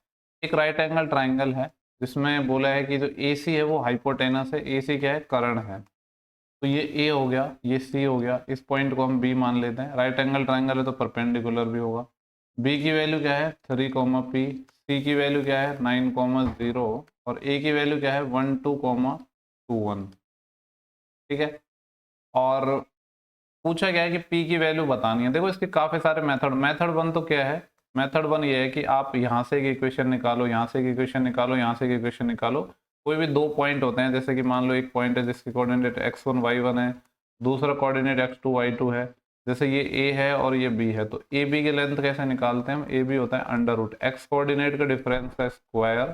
एक राइट एंगल ट्राइंगल है जिसमें बोला है कि जो ए सी है वो हाइपोटेनस है, ए सी क्या है, कर्ण है। तो ये ए हो गया, ये सी हो गया, इस पॉइंट को हम बी मान लेते हैं। राइट एंगल ट्राइंगल है तो परपेंडिकुलर भी होगा। बी की वैल्यू क्या है 3, पी। सी की वैल्यू क्या है 9, 0। और ए की वैल्यू क्या है 1, 2, 2, 1। ठीक है। और पूछा गया है कि पी की वैल्यू बतानी है। देखो इसके काफ़ी सारे मेथड, मेथड वन तो क्या है, मेथड वन ये है कि आप यहाँ से एक इक्वेशन निकालो, यहाँ से एक इक्वेशन निकालो, यहाँ से एक इक्वेशन निकालो। कोई भी दो पॉइंट होते हैं, जैसे कि मान लो एक पॉइंट है जिसकी कोऑर्डिनेट x1 y1 है, दूसरा कोऑर्डिनेट x2 y2 है। जैसे ये a है और ये b है, तो ए बी की लेंथ कैसे निकालते हैं हम, ए बी होता है अंडर रूट एक्स कोऑर्डिनेट का डिफरेंस का स्क्वायर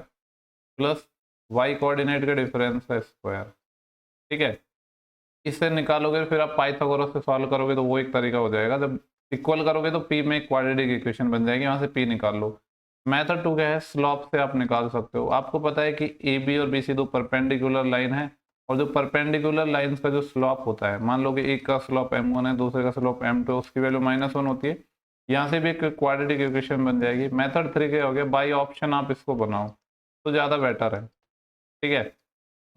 प्लस वाई कोऑर्डिनेट का डिफरेंस का स्क्वायर। ठीक है। इससे निकालोगे फिर आप पाइथागोरस से सॉल्व करोगे तो वो एक तरीका हो जाएगा। जब इक्वल करोगे तो पी में एक क्वाड्रेटिक इक्वेशन बन जाएगी, वहां से पी निकाल लो। मेथड टू क्या है, स्लॉप से आप निकाल सकते हो। आपको पता है कि ए बी और बी सी दो परपेंडिकुलर लाइन है, और जो परपेंडिकुलर लाइंस का जो स्लॉप होता है, मान लो कि एक का स्लॉप m1 है, दूसरे का स्लॉप m2 है, उसकी वैल्यू -1 होती है। यहाँ से भी एक क्वाड्रेटिक इक्वेशन बन जाएगी। मेथड थ्री क्या हो गया, बाई ऑप्शन आप इसको बनाओ तो ज़्यादा बेटर है। ठीक है।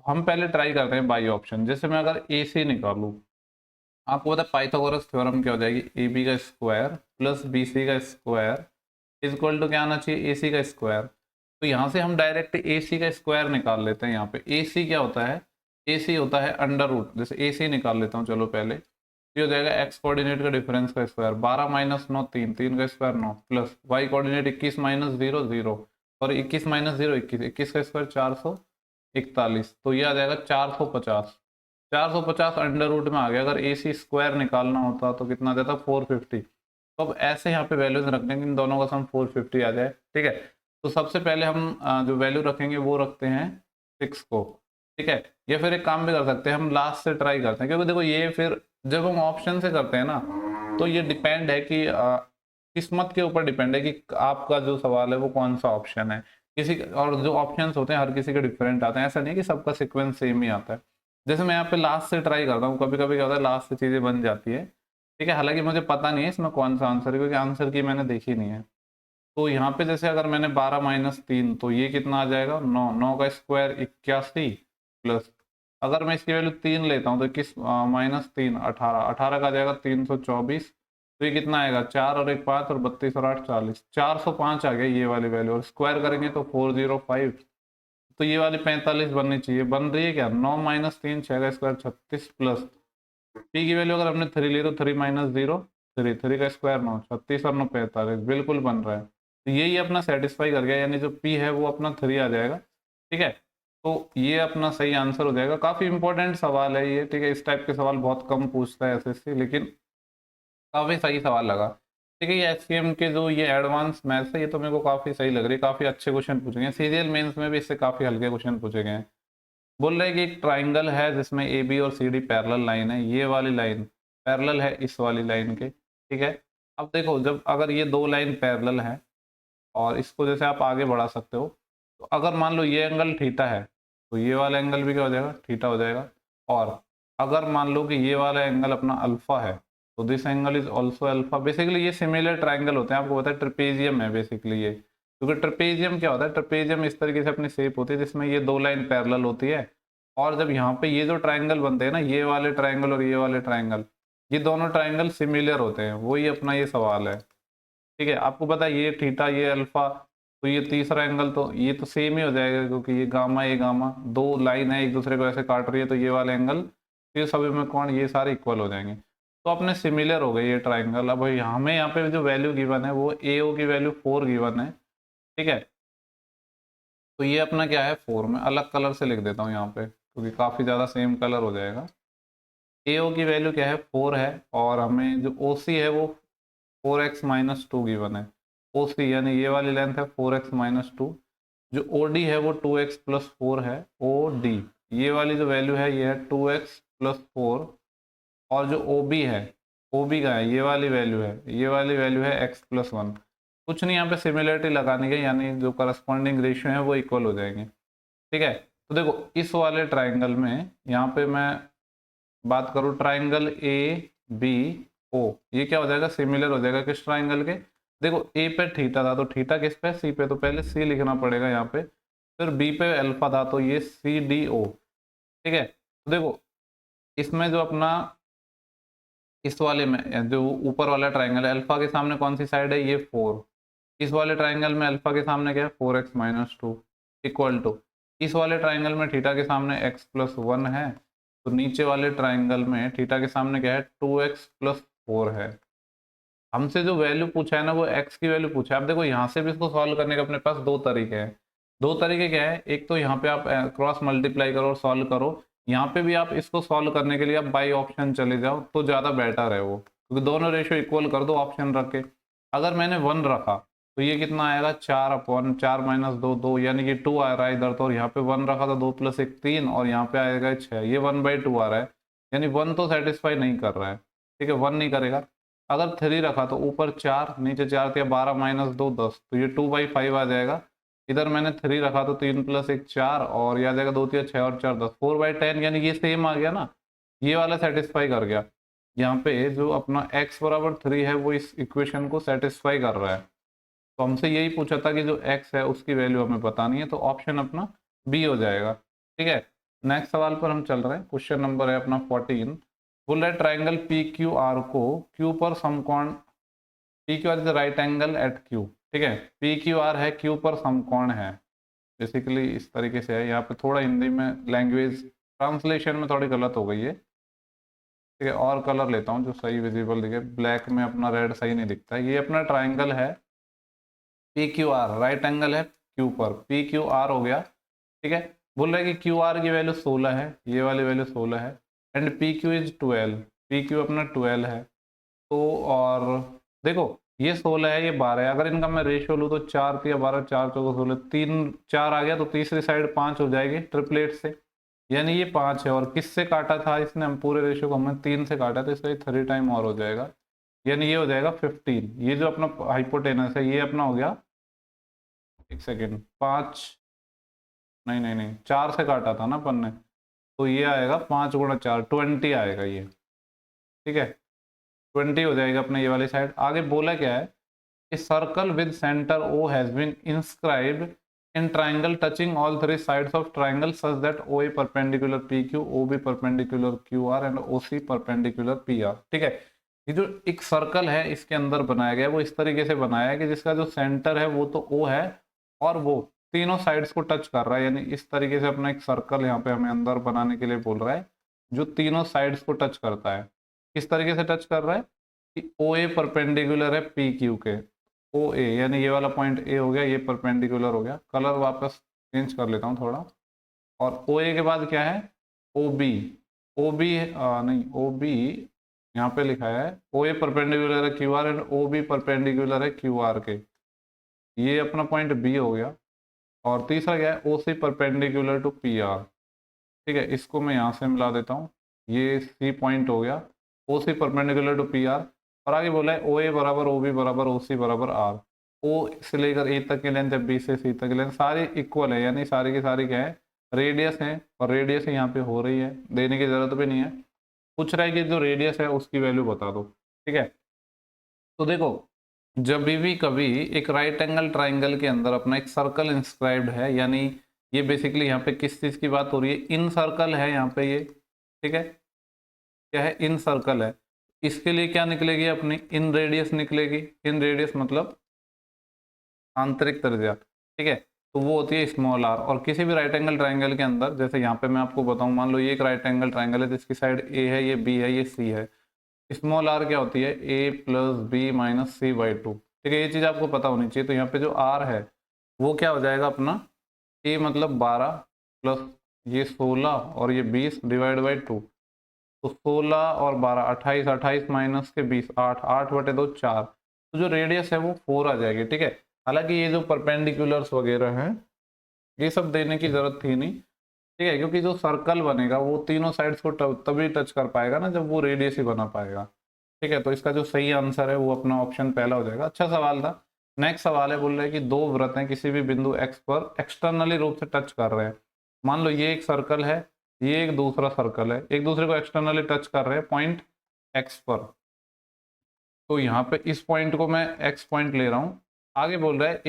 हम पहले ट्राई करते हैं बाई ऑप्शन। जैसे मैं अगर ए सी निकालूँ, आपको पता है पाइथागोरस थ्योरम क्या हो जाएगी, ए बी का स्क्वायर प्लस बी सी का स्क्वायर इज इक्वल टू क्या आना चाहिए, ए सी का स्क्वायर। तो यहाँ से हम डायरेक्ट ए सी का स्क्वायर निकाल लेते हैं। यहाँ पे ए सी क्या होता है, ए सी होता है अंडर रूट। जैसे ए सी निकाल लेता हूँ चलो पहले, ये हो जाएगा एक्स कोऑर्डिनेट का डिफरेंस का स्क्वायर, 12 - 9 3, 3 का स्क्वायर 9, प्लस वाई कोऑर्डिनेट 21 - 0 0, और 21 - 0 21, 21 का स्क्वायर 441। तो ये आ जाएगा 450। 450 अंडर रूट में आ गया। अगर ए सी स्क्वायर निकालना होता तो कितना देता 450। तो अब ऐसे यहाँ पे वैल्यूज रखने की इन दोनों का सम 450 आ जाए। ठीक है। तो सबसे पहले हम जो वैल्यू रखेंगे वो रखते हैं 6 को। ठीक है। या फिर एक काम भी कर सकते हैं, हम लास्ट से ट्राई करते हैं, क्योंकि देखो ये फिर जब हम ऑप्शन से करते हैं ना, तो ये डिपेंड है कि किस्मत के ऊपर डिपेंड है कि आपका जो सवाल है वो कौन सा ऑप्शन है। किसी और जो ऑप्शंस होते हैं हर किसी के डिफरेंट आते हैं, ऐसा नहीं है कि सबका सीक्वेंस सेम ही आता है। जैसे मैं यहाँ पे लास्ट से ट्राई करता हूँ, कभी कभी क्या होता है लास्ट से चीज़ें बन जाती है। ठीक है। हालांकि मुझे पता नहीं है इसमें कौन सा आंसर है, क्योंकि आंसर की मैंने देखी नहीं है। तो यहाँ पे जैसे अगर मैंने 12 - 3, तो ये कितना आ जाएगा 9, 9 का स्क्वायर 81, प्लस अगर मैं इसकी वैल्यू 3 लेता हूँ तो 21 -3 18, 18 का आ जाएगा 324। तो ये कितना आएगा 4 और 1 5, और 32 और 8 40, 405 आ गया ये वाली वैल्यू। और स्क्वायर करेंगे तो 405। तो ये वाली 45 बननी चाहिए। बन रही है क्या, 9 - 3 6 का स्क्वायर 36, प्लस पी की वैल्यू अगर हमने 3 ली तो 3 - 0 3, 3 का स्क्वायर 9, 36 और 9 45, बिल्कुल बन रहा है। तो यही अपना सेटिस्फाई कर गया, यानी जो पी है वो अपना 3 आ जाएगा। ठीक है। तो ये अपना सही आंसर हो जाएगा। काफ़ी इंपॉर्टेंट सवाल है ये। ठीक है। इस टाइप के सवाल बहुत कम पूछता है एसएससी, लेकिन काफ़ी सही सवाल लगा। ठीक है। ये एचसीएम के जो ये एडवांस मैथ्स है, ये तो मेरे को काफ़ी सही लग रही है। काफ़ी अच्छे क्वेश्चन पूछे गए, सीरियल मेंस में भी इससे काफ़ी हल्के क्वेश्चन पूछे गए हैं। बोल रहे हैं कि एक ट्राइंगल है जिसमें ए बी और सी डी पैरेलल लाइन है, ये वाली लाइन पैरेलल है इस वाली लाइन के। ठीक है। अब देखो जब अगर ये दो लाइन पैरेलल है और इसको जैसे आप आगे बढ़ा सकते हो, तो अगर मान लो ये एंगल थीटा है तो ये वाला एंगल भी क्या हो जाएगा, थीटा हो जाएगा। और अगर मान लो कि ये वाला एंगल अपना अल्फा है, तो this angle is also alpha. Basically ये सिमिलर ट्राइंगल होते हैं। आपको पता है ट्रेपेजियम है बेसिकली ये, क्योंकि ट्रेपेजियम क्या होता है, ट्रेपेजियम इस तरीके से अपनी शेप होती है जिसमें ये दो लाइन पैरेलल होती है। और जब यहाँ पे ये जो ट्राइंगल बनते हैं ना, ये वाले ट्राइंगल और ये वाले ट्राइंगल, ये दोनों ट्राइंगल सिमिलर होते हैं, वही अपना ये सवाल है। ठीक है। आपको पता है ये थीटा ये अल्फा, तो ये तीसरा एंगल तो ये तो सेम ही हो जाएगा, क्योंकि ये गामा दो लाइन है एक दूसरे को ऐसे काट रही है, तो ये वाले एंगल फिर सभी में कौन, ये सारे इक्वल हो जाएंगे। तो अपने सिमिलर हो गए ये ट्राइंगल। अब हमें यहाँ पे जो वैल्यू गिवन है वो ए ओ की वैल्यू 4 गिवन है। ठीक है। तो ये अपना क्या है 4, में अलग कलर से लिख देता हूँ यहाँ पे, क्योंकि काफ़ी ज़्यादा सेम कलर हो जाएगा। ए ओ की वैल्यू क्या है 4 है, और हमें जो ओ सी है वो 4x - 2 गिवन है। ओ सी यानी ये वाली लेंथ है 4x - 2। जो ओ डी है वो 2x+4 है। ओ डी ये वाली जो वैल्यू है ये है 2x+4। और जो ओ बी है, ओ बी का है ये वाली वैल्यू है, ये वाली वैल्यू है x+1। कुछ नहीं, यहाँ पे सिमिलरिटी लगानी है, यानी जो करस्पॉन्डिंग रेशियो है वो इक्वल हो जाएंगे। ठीक है। तो देखो इस वाले ट्राइंगल में यहाँ पे मैं बात करूँ ट्राइंगल ए बी ओ, ये क्या हो जाएगा, सिमिलर हो जाएगा किस ट्राइंगल के, देखो ए पे थीटा था तो थीटा किस पे, सी पे, तो पहले सी लिखना पड़ेगा यहाँ पे, फिर बी पे अल्फा था तो ये सी डी ओ। ठीक है, तो देखो इसमें जो अपना इस वाले में जो ऊपर वाला ट्राइंगल है, अल्फा के सामने कौन सी साइड है, ये 4। इस वाले ट्राइंगल में अल्फा के सामने क्या है, 4x-2 इक्वल टू, इस वाले ट्राइंगल में थीटा के सामने x+1 है, तो नीचे वाले ट्राइंगल में थीटा के सामने क्या है, 2x+4 है। हमसे जो वैल्यू पूछा है ना वो x की वैल्यू पूछा है। अब देखो यहाँ से भी इसको सॉल्व करने के अपने पास दो तरीके हैं। दो तरीके क्या है, एक तो यहाँ पे आप क्रॉस मल्टीप्लाई करो और सॉल्व करो, यहाँ पे भी आप इसको सॉल्व करने के लिए आप बाई ऑप्शन चले जाओ तो ज़्यादा बेटर है वो, क्योंकि दोनों रेशियो इक्वल कर दो ऑप्शन रख के। अगर मैंने 1 रखा तो ये कितना आएगा, 4/4 - 2 2, यानी कि 2 आ रहा है इधर तो, और यहाँ पे 1 रखा तो 2 + 1 3, और यहाँ पे आएगा 6, ये 1/2 आ रहा है, यानी 1 तो सेटिस्फाई नहीं कर रहा है। ठीक है, 1 नहीं करेगा। अगर 3 रखा तो ऊपर 4 नीचे 4, तो 12 - 2 10, तो ये 2/5 आ जाएगा। इधर मैंने 3 रखा तो 3 + 1 4, और ये आ जाएगा 2 3 6 और 4 10, 4/10, यानी ये सेम आ गया ना, ये वाला सेटिस्फाई कर गया। यहाँ पे जो अपना x = 3 है वो इस इक्वेशन को सेटिस्फाई कर रहा है। तो हमसे यही पूछा था कि जो x है उसकी वैल्यू हमें बतानी है, तो ऑप्शन अपना बी हो जाएगा। ठीक है, नेक्स्ट सवाल पर हम चल रहे हैं। क्वेश्चन नंबर है अपना 14। बोल रहा है ट्राइंगल पी क्यू आर को क्यू पर समकोण, P Q R is right angle at Q. ठीक है, पी क्यू आर है, क्यू पर समकोण है, बेसिकली इस तरीके से है। यहाँ पे थोड़ा हिंदी में लैंग्वेज ट्रांसलेशन में थोड़ी गलत हो गई है। ठीक है, और कलर लेता हूँ जो सही विजिबल दिखे, ब्लैक में अपना रेड सही नहीं दिखता है। ये अपना ट्राइंगल है P Q are, right angle है क्यू पर, पी क्यू आर हो गया। ठीक है, बोल रहा है कि क्यू आर की वैल्यू 16 है, ये वाली वैल्यू 16 है, and P Q is 12, P Q अपना 12 है। तो और देखो ये 16 है, ये 12 है, अगर इनका मैं रेशियो लूँ तो 4 या 12, 4 चौको 16, 3 4 आ गया, तो तीसरी साइड 5 हो जाएगी ट्रिपलेट से, यानी ये 5 है। और किससे काटा था इसने, हम पूरे रेशियो को हमने 3 से काटा, तो इसका 3 टाइम और हो जाएगा, यानी ये हो जाएगा 15। ये जो अपना हाइपोटेनस है ये अपना हो गया, एक सेकेंड, 5 नहीं नहीं नहीं 4 से काटा था ना अपन ने, तो ये आएगा 5 × 4 20 आएगा ये। ठीक है, 20 हो जाएगा अपने ये वाली साइड। आगे बोला क्या है, A circle with center O has been inscribed in triangle touching all 3 sides of triangle such that OA perpendicular PQ, OB perpendicular QR and OC perpendicular PR। ठीक है, ये जो एक सर्कल है इसके अंदर बनाया गया है वो इस तरीके से बनाया है कि जिसका जो सेंटर है वो तो O है, और वो तीनों साइड्स को टच कर रहा है, यानी इस तरीके से अपना एक सर्कल यहाँ पे हमें अंदर बनाने के लिए बोल रहा है जो तीनों साइड्स को टच करता है। किस तरीके से टच कर रहा है कि OA परपेंडिकुलर है PQ के, ओ ए, यानी ये वाला पॉइंट ए हो गया, ये परपेंडिकुलर हो गया। कलर वापस चेंज कर लेता हूँ थोड़ा। और ओ ए के बाद क्या है, ओ बी, ओ बी नहीं ओ बी यहाँ पे लिखा है, ओ ए परपेंडिकुलर है Q R and O B perpendicular है क्यू आर के, ये अपना पॉइंट बी हो गया। और तीसरा क्या है, O C perpendicular to P R. ठीक है, इसको मैं यहाँ से मिला देता हूँ, ये सी पॉइंट हो गया, O C perpendicular to P R. और आगे बोला है ओ ए बराबर ओ बी बराबर ओ सी बराबर आर, ओ से लेकर ए तक की लेंथ है, बी से सी तक की लेंथ सारी इक्वल है, यानी सारी की सारी क्या है, रेडियस है, और रेडियस यहाँ पे हो रही है, देने की जरूरत भी नहीं है। पूछ रहा है कि जो रेडियस है उसकी वैल्यू बता दो। ठीक है, तो देखो जब भी कभी एक राइट एंगल ट्राइंगल के अंदर अपना एक सर्कल इंस्क्राइब्ड है, यानी ये बेसिकली यहाँ पे किस चीज की बात हो रही है, इन सर्कल है यहाँ पे ये। ठीक है, क्या है, इन सर्कल है, इसके लिए क्या निकलेगी अपनी, इन रेडियस निकलेगी। इन रेडियस मतलब आंतरिक त्रिज्या। ठीक है, तो वो होती है स्मॉल आर। और किसी भी राइट एंगल ट्राइंगल के अंदर, जैसे यहाँ पे मैं आपको बताऊं, मान लो ये एक राइट एंगल ट्राइंगल है जिसकी साइड ए है, ये बी है, ये सी है, स्मॉल आर क्या होती है, ए प्लस बी माइनस सी/2। ठीक है, ये चीज़ आपको पता होनी चाहिए। तो यहाँ पे जो आर है वो क्या हो जाएगा अपना, ए मतलब 12 प्लस ये 16 और ये 20 डिवाइड बाई 2, तो 16 और 12 28, 28 माइनस के 20 8, 8/2 4, तो जो रेडियस है वो 4 आ जाएगी। ठीक है, हालांकि ये जो परपेंडिकुलर्स वगैरह हैं ये सब देने की जरूरत थी नहीं। ठीक है, क्योंकि जो सर्कल बनेगा वो तीनों साइड्स को तभी टच कर पाएगा ना जब वो रेडियस ही बना पाएगा। ठीक है, तो इसका जो सही आंसर है वो अपना ऑप्शन पहला हो जाएगा। अच्छा सवाल था। नेक्स्ट सवाल है, बोल रहे हैं कि दो वृत्त हैं किसी भी बिंदु x पर एक्सटर्नली रूप से टच कर रहे हैं। मान लो ये एक सर्कल है ये एक दूसरा सर्कल है, एक दूसरे को एक्सटर्नली टच कर रहे हैं पॉइंट एक्स पर। तो यहाँ पे इस पॉइंट को मैं एक्स पॉइंट ले रहा हूँ। आगे बोल रहा है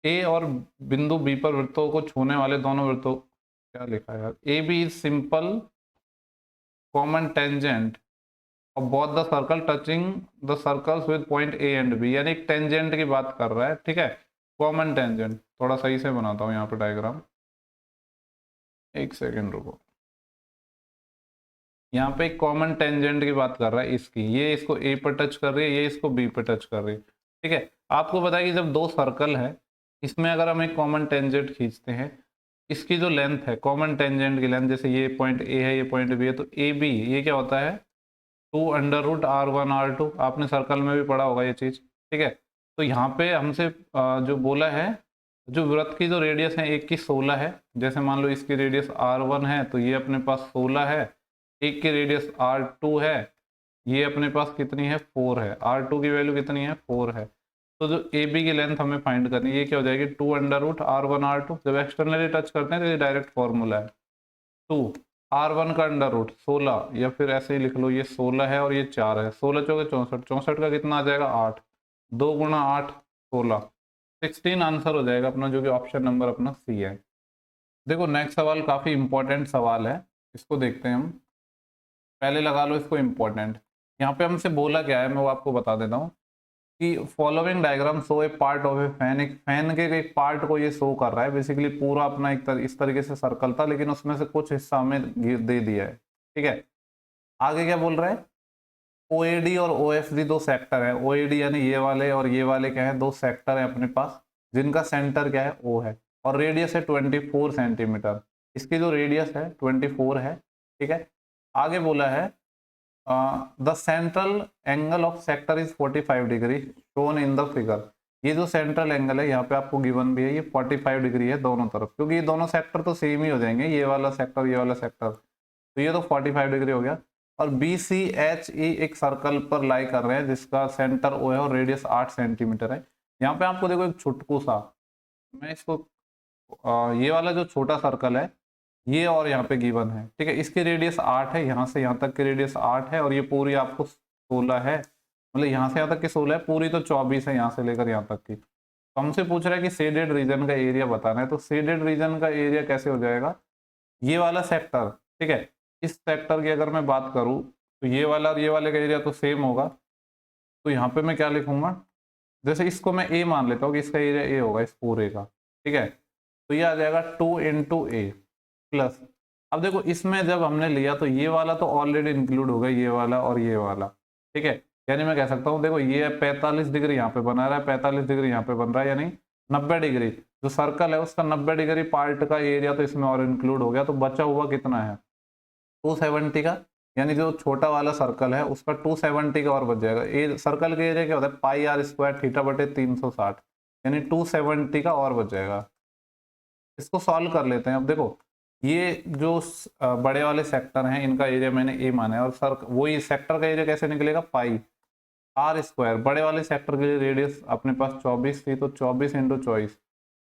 ए और बिंदु बी पर वृत्तों को छूने वाले दोनों वृत्तों, क्या लिखा है यार, A B is simple common tangent और both the circle touching the circles with point A and B, यानी एक टेंजेंट की बात कर रहा है, ठीक है, कॉमन टेंजेंट। थोड़ा सही से बनाता हूँ यहाँ पे डायग्राम, एक सेकेंड रुको। यहाँ पे एक कॉमन टेंजेंट की बात कर रहा है इसकी, ये इसको ए पर टच कर रही है, ये इसको बी पर टच कर रही है, ठीक है। आपको पता है कि जब दो सर्कल है, इसमें अगर हम एक कॉमन टेंजेंट खींचते हैं, इसकी जो लेंथ है, कॉमन टेंजेंट की लेंथ, जैसे ये पॉइंट ए है, ये पॉइंट बी है, तो ए बी ये क्या होता है, 2√r1 r2। आपने सर्कल में भी पढ़ा होगा ये चीज़, ठीक है। तो यहाँ पे हमसे जो बोला है, जो वृत्त की जो रेडियस है एक की 16 है, जैसे मान लो इसकी रेडियस r1 है तो ये अपने पास 16 है, एक की रेडियस r2 है, ये अपने पास कितनी है, 4 है, r2 की वैल्यू कितनी है, 4 है। तो जो ए बी की लेंथ हमें फाइंड करनी है, ये क्या हो जाएगी, 2√r1 r2। जब एक्सटर्नली टच करते हैं तो ये डायरेक्ट फॉर्मूला है, 2 r1 का अंडर रूट 16, या फिर ऐसे ही लिख लो, ये 16 है और ये 4 है, 16 चौके 64, 64 का कितना आ जाएगा, 8, 2 गुणा 8 16, 16 आंसर हो जाएगा अपना, जो कि ऑप्शन नंबर अपना सी है। देखो नेक्स्ट सवाल काफी इंपॉर्टेंट सवाल है, इसको देखते हैं हम। पहले लगा लो इसको इंपॉर्टेंट। यहाँ पे हमसे बोला क्या है, मैं वो आपको बता देता हूँ कि following diagram show A part of A fan. एक फैन के एक पार्ट को ये शो कर रहा है, बेसिकली पूरा अपना इस तरीके से सर्कल था, लेकिन उसमें से कुछ हिस्सा हमें दे दिया है, ठीक है। आगे क्या बोल रहा है, ओएडी और ओएफडी दो सेक्टर है, ओएडी यानी ये वाले और ये वाले क्या है, दो सेक्टर है अपने पास, जिनका सेंटर क्या है, ओ है, और रेडियस है 24 सेंटीमीटर। इसकी जो रेडियस है 24 है, ठीक है। आगे बोला है the central angle of sector is 45 degree shown in the figure. ये जो सेंट्रल एंगल है यहाँ पे आपको गिवन भी है, ये 45 डिग्री है दोनों तरफ, क्योंकि ये दोनों सेक्टर तो सेम ही हो जाएंगे, ये वाला सेक्टर ये वाला सेक्टर, तो ये तो 45 डिग्री हो गया। और बी सी एच ई एक सर्कल पर लाई कर रहे हैं जिसका सेंटर ओ है और रेडियस 8 सेंटीमीटर है। यहाँ पे आपको देखो एक छुटकू सा, मैं इसको ये वाला जो छोटा सर्कल है ये और यहाँ पे गिवन है, ठीक है, इसकी रेडियस 8 है, यहाँ से यहाँ तक की रेडियस 8 है, और ये पूरी आपको 16 है, मतलब यहाँ से यहाँ तक की 16 है, पूरी तो 24 है यहाँ से लेकर यहाँ तक की। तो हमसे पूछ रहा है कि शेडेड रीजन का एरिया बताना है, तो शेडेड रीजन का एरिया कैसे हो जाएगा, ये वाला सेक्टर, ठीक है, इस सेक्टर की अगर मैं बात करूँ तो ये वाला और ये वाले का एरिया तो सेम होगा, तो यहाँ पे मैं क्या लिखूंगा, जैसे इसको मैं ए मान लेता हूँ कि इसका एरिया ए होगा इस पूरे का, ठीक है, तो ये आ जाएगा 2 × a प्लस। अब देखो इसमें जब हमने लिया तो ये वाला तो ऑलरेडी इंक्लूड हो गया, ये वाला और ये वाला, ठीक है, यानी मैं कह सकता हूँ देखो ये 45 डिग्री यहाँ पे बना रहा है, 45 डिग्री यहाँ पे बन रहा है, यानी 90 डिग्री जो सर्कल है उसका 90 डिग्री पार्ट का एरिया तो इसमें और इंक्लूड हो गया, तो बचा हुआ कितना है 270 का, यानी जो छोटा वाला सर्कल है उसका 270 का और बच जाएगा। ये सर्कल का एरिया क्या होता है, पाई आर स्क्वायर थीटा बटे 360, यानी 270 का और बच जाएगा। इसको सॉल्व कर लेते हैं। अब देखो ये जो बड़े वाले सेक्टर हैं इनका एरिया मैंने ए माना है, और सर वही सेक्टर का एरिया कैसे निकलेगा, पाई आर स्क्वायर, बड़े वाले सेक्टर के लिए रेडियस अपने पास 24 थी, तो 24 × 24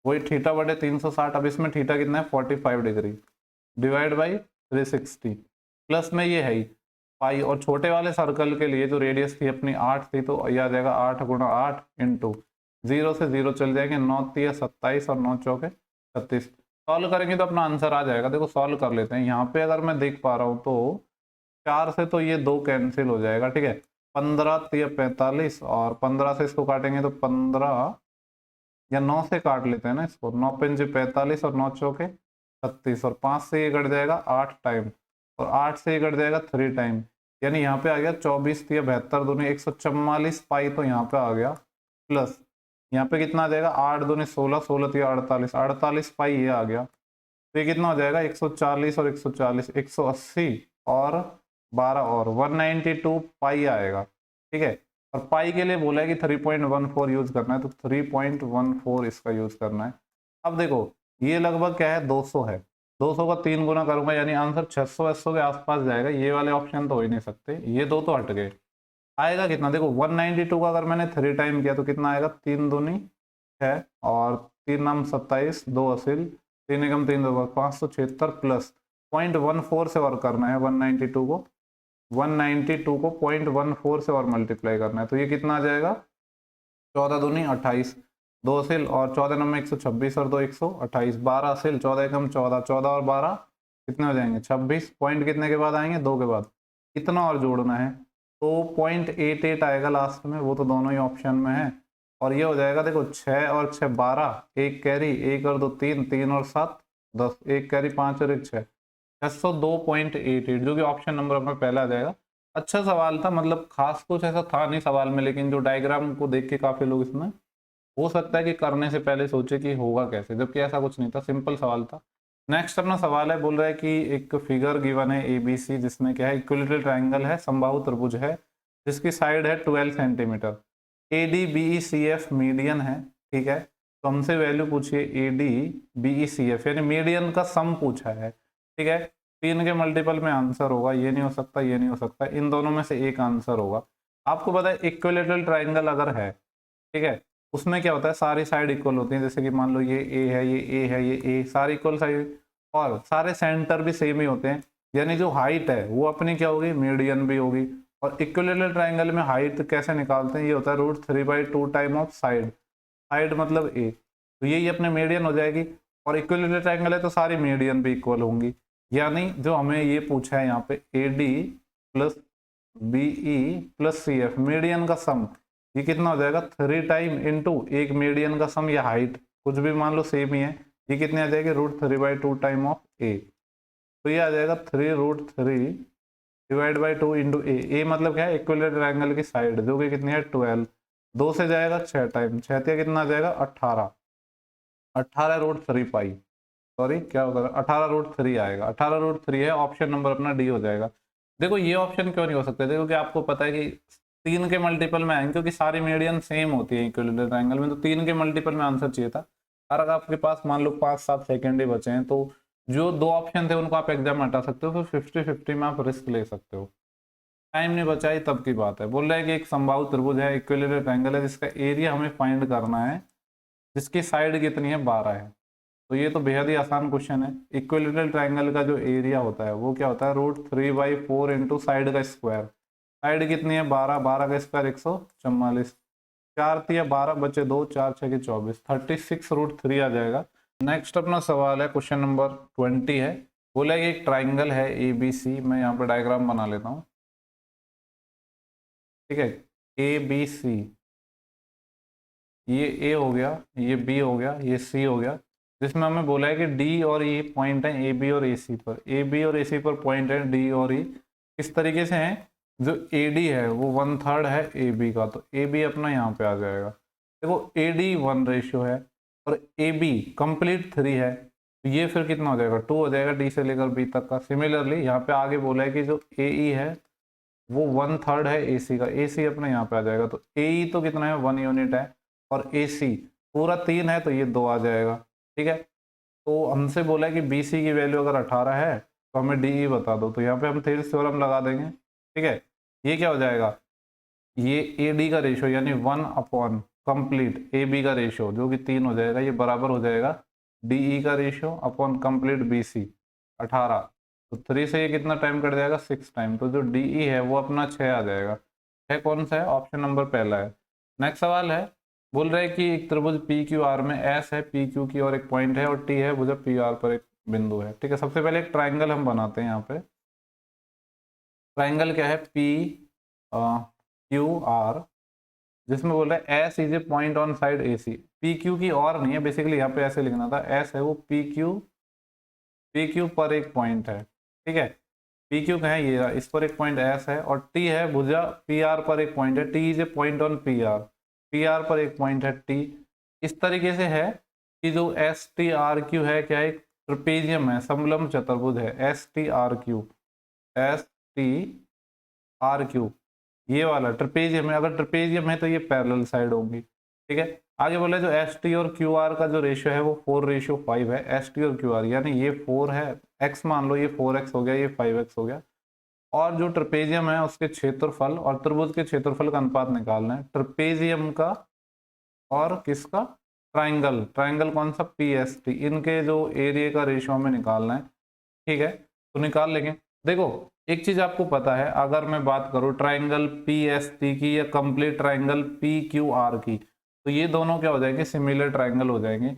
वही थीटा बटे 360। अब इसमें थीटा कितना है 45 डिग्री डिवाइड बाई 360, प्लस में ये है ही पाई, और छोटे वाले सर्कल के लिए जो रेडियस थी अपनी 8 थी, तो यह आ जाएगा 8 × 8 इंटू 0 से 0 चल जाएंगे, 9 × 27 और 9 चौके 36। सॉल्व करेंगे तो अपना आंसर आ जाएगा। देखो सॉल्व कर लेते हैं। यहाँ पे अगर मैं देख पा रहा हूँ तो 4 से तो ये 2 कैंसिल हो जाएगा, ठीक है, 15 × 45 और 15 से इसको काटेंगे तो 15, या 9 से काट लेते हैं ना इसको, 9 × 5 = 45 और 9 चौके 36, और 5 से ये कट जाएगा 8 टाइम, और 8 से ये कट जाएगा 3 टाइम, यानी यहाँ पे आ गया 24 × 72 दूनी 144 पाई, तो यहाँ पे आ गया प्लस यहाँ पे कितना आ जाएगा 8 दूनी 16, 16 × 48, 48 पाई ये आ गया, तो ये कितना हो जाएगा 140 और 140 180 और 12 और 192 पाई आएगा, ठीक है। और पाई के लिए बोला है कि 3.14 यूज करना है, तो 3.14 इसका यूज करना है। अब देखो ये लगभग क्या है 200 है, 200 का 3 गुना करूंगा यानी आंसर 600 800 के आसपास जाएगा। ये वाले ऑप्शन तो हो ही नहीं सकते, ये दो तो हट गए। आएगा कितना देखो 192 का अगर मैंने 3 टाइम किया तो कितना आएगा, 3 दूनी 6 और 3 नाम 27, 2 असिल 3 एकम 3 2 576 प्लस 0.14 से और करना है 192 को, 192 को 0.14 से और मल्टीप्लाई करना है, तो ये कितना आ जाएगा 14 दूनी 28, 2 सिल और 14 नंबर 126 और 2 128, 12 सिल 14 एकम 14, 14 और 12 कितने हो जाएंगे 26, पॉइंट कितने के बाद आएंगे 2 के बाद, कितना और जोड़ना है तो 0.88 आएगा लास्ट में, वो तो दोनों ही ऑप्शन में है। और ये हो जाएगा देखो 6 और 6 12, एक कैरी, एक और 2 3, 3 और 7 10, एक कैरी 5 और एक 6, 602.88 जो कि ऑप्शन नंबर अपना पहला आ जाएगा। अच्छा सवाल था, मतलब खास कुछ ऐसा था नहीं सवाल में, लेकिन जो डायग्राम को देख के काफी लोग इसमें हो सकता है कि करने से पहले सोचे कि होगा कैसे, जबकि ऐसा कुछ नहीं था, सिंपल सवाल था। नेक्स्ट अपना सवाल है, बोल रहा है कि एक फिगर गिवन है एबीसी, जिसमें क्या है इक्विलेटरल ट्रायंगल है, समबाहु त्रिभुज है, जिसकी साइड है 12 centimetre, A D B E C F median है, ठीक है। तो हमसे वैल्यू पूछिए A D B E C F, यानी मीडियन का सम पूछा है, ठीक है। 3 के मल्टीपल में आंसर होगा, ये नहीं हो सकता, ये नहीं हो सकता, इन दोनों में से एक आंसर होगा। आपको पता है इक्विलेटरल ट्रायंगल अगर है, ठीक है, उसमें क्या होता है सारी साइड इक्वल होती है, जैसे कि मान लो ये ए है, ये ए है, ये ए, सारी इक्वल साइड, और सारे सेंटर भी सेम ही होते हैं, यानी जो हाइट है वो अपनी क्या होगी मीडियन भी होगी। और इक्विलेटरल ट्रायंगल में हाइट कैसे निकालते हैं, ये होता है √3/2 टाइम ऑफ साइड, साइड मतलब ए, तो यही अपने मीडियन हो जाएगी। और इक्विलेटरल ट्रायंगल है तो सारी मीडियन भी इक्वल होंगी, यानी जो हमें ये पूछा है यहाँ पे A D plus B E plus C F median का सम, ये कितना हो जाएगा 3 टाइम इंटू एक मीडियन का सम या हाइट, कुछ भी मान लो सेम ही है, ये कितने आ जाएगी √3/2 टाइम ऑफ ए, तो ये आ जाएगा 3√3/2 इंटू ए मतलब क्या है इक्विलेटरल ट्रायंगल की साइड, जो कि कितनी है 12, 2 से जाएगा 6 टाइम, 6 कितना आ जाएगा 18, 18√3 पाई, सॉरी क्या होगा 18√3 आएगा, 18√3 है, ऑप्शन नंबर अपना डी हो जाएगा। देखो ये ऑप्शन क्यों नहीं हो सकते, देखो कि आपको पता है कि 3 के मल्टीपल में आएंगे, क्योंकि सारी मीडियन सेम होती है इक्विलेटरल ट्रायंगल में, तो 3 के मल्टीपल में आंसर चाहिए था। और अगर आपके पास मान लो 5-7 सेकंड ही बचे हैं, तो जो 2 ऑप्शन थे उनको आप एग्जाम में हटा सकते हो, फिर 50-50 में आप रिस्क ले सकते हो। टाइम नहीं बचा है तब की बात है। बोल रहा है कि एक समबाहु त्रिभुज है, इक्विलेटरल ट्रायंगल है, जिसका एरिया हमें फाइंड करना है, जिसकी साइड कितनी है 12 है। तो ये तो बेहद ही आसान क्वेश्चन है। इक्विलेटरल ट्रायंगल का जो एरिया होता है वो क्या होता है √3/4 इंटू साइड का स्क्वायर, साइड कितनी है 12, 12 का स्क्वायर 144, 4 तिया 12 बचे 2, 4 6 24, 36√3 आ जाएगा। नेक्स्ट अपना सवाल है क्वेश्चन नंबर 20 है, बोला कि एक ट्राइंगल है ए बी सी, मैं यहाँ पर डायग्राम बना लेता हूँ, ठीक है, ए बी सी, ये ए हो गया, ये बी हो गया, ये सी हो गया, जिसमें हमें बोला है कि डी और ई पॉइंट है ए बी और ए सी पर, ए बी और ए सी पर पॉइंट है डी और ई, इस तरीके से हैं। जो ए डी है वो 1/3 है ए बी का, तो ए बी अपना यहाँ पे आ जाएगा। देखो ए डी 1 रेशियो है और ए बी कंप्लीट 3 है, तो ये फिर कितना हो जाएगा 2 हो जाएगा डी से लेकर बी तक का। सिमिलरली यहाँ पे आगे बोला है कि जो ए ई है वो 1/3 है ए सी का, ए सी अपना यहाँ पे आ जाएगा, तो ए ई तो कितना है 1 यूनिट है, और ए सी पूरा 3 है, तो ये 2 आ जाएगा, ठीक है। तो हमसे बोला है कि बी सी की वैल्यू अगर 18 है तो हमें डी ई बता दो, तो यहाँ पे हम थेरिस थ्योरम लगा देंगे, ठीक है। ये क्या हो जाएगा, ये ए डी का रेशियो यानी 1 अपॉन कंप्लीट ए बी का रेशियो जो कि 3 हो जाएगा, ये बराबर हो जाएगा डी ई का ratio upon complete B C 18, तो 3 से ये कितना टाइम कट जाएगा 6 टाइम, तो जो डी ई है वो अपना 6 आ जाएगा। 6 कौन सा है, ऑप्शन नंबर पहला है। नेक्स्ट सवाल है, बोल रहे हैं कि एक त्रिभुज पी क्यू आर में एस है पी क्यू की और एक पॉइंट है, और टी है भुजा पी आर पर एक बिंदु है, ठीक है। सबसे पहले एक ट्राइंगल हम बनाते हैं, यहाँ पे ट्राइंगल क्या है पी क्यू आर, जिसमें बोल रहा है S is a point on side A C, P Q की और नहीं है, बेसिकली यहाँ पे ऐसे लिखना था, एस है वो पी क्यू पर एक पॉइंट है, ठीक है। पी क्यू का है ये, इस पर एक पॉइंट एस है, और टी है भुजा पी आर पर एक पॉइंट है, T is a point on P R, P R पर एक पॉइंट है टी। इस तरीके से है कि जो एस टी आर क्यू है क्या, एक ट्रपेजियम है, समलंब चतुर्भुज है, S T R Q, S T R Q, ये वाला ट्रपेजियम है। अगर ट्रपेजियम है तो ये पैरेलल साइड होंगी, ठीक है। आगे बोले जो एस टी और क्यू आर का जो रेशियो है वो 4:5 है, एस टी और क्यू आर, यानी ये 4 है, एक्स मान लो, ये 4x हो गया, ये 5x हो गया। और जो ट्रपेजियम है उसके क्षेत्रफल और त्रिभुज के क्षेत्रफल का अनुपात निकालना है, ट्रपेजियम का और किसका, ट्राइंगल, ट्राइंगल कौन सा पी एस टी, इनके जो एरिया का रेशियो हमें निकालना है, ठीक है। तो निकाल लेंगे। देखो एक चीज आपको पता है, अगर मैं बात करूं ट्राइंगल पी एस टी की या complete triangle P Q are की, तो ये दोनों क्या हो जाएंगे, सिमिलर ट्राइंगल हो जाएंगे।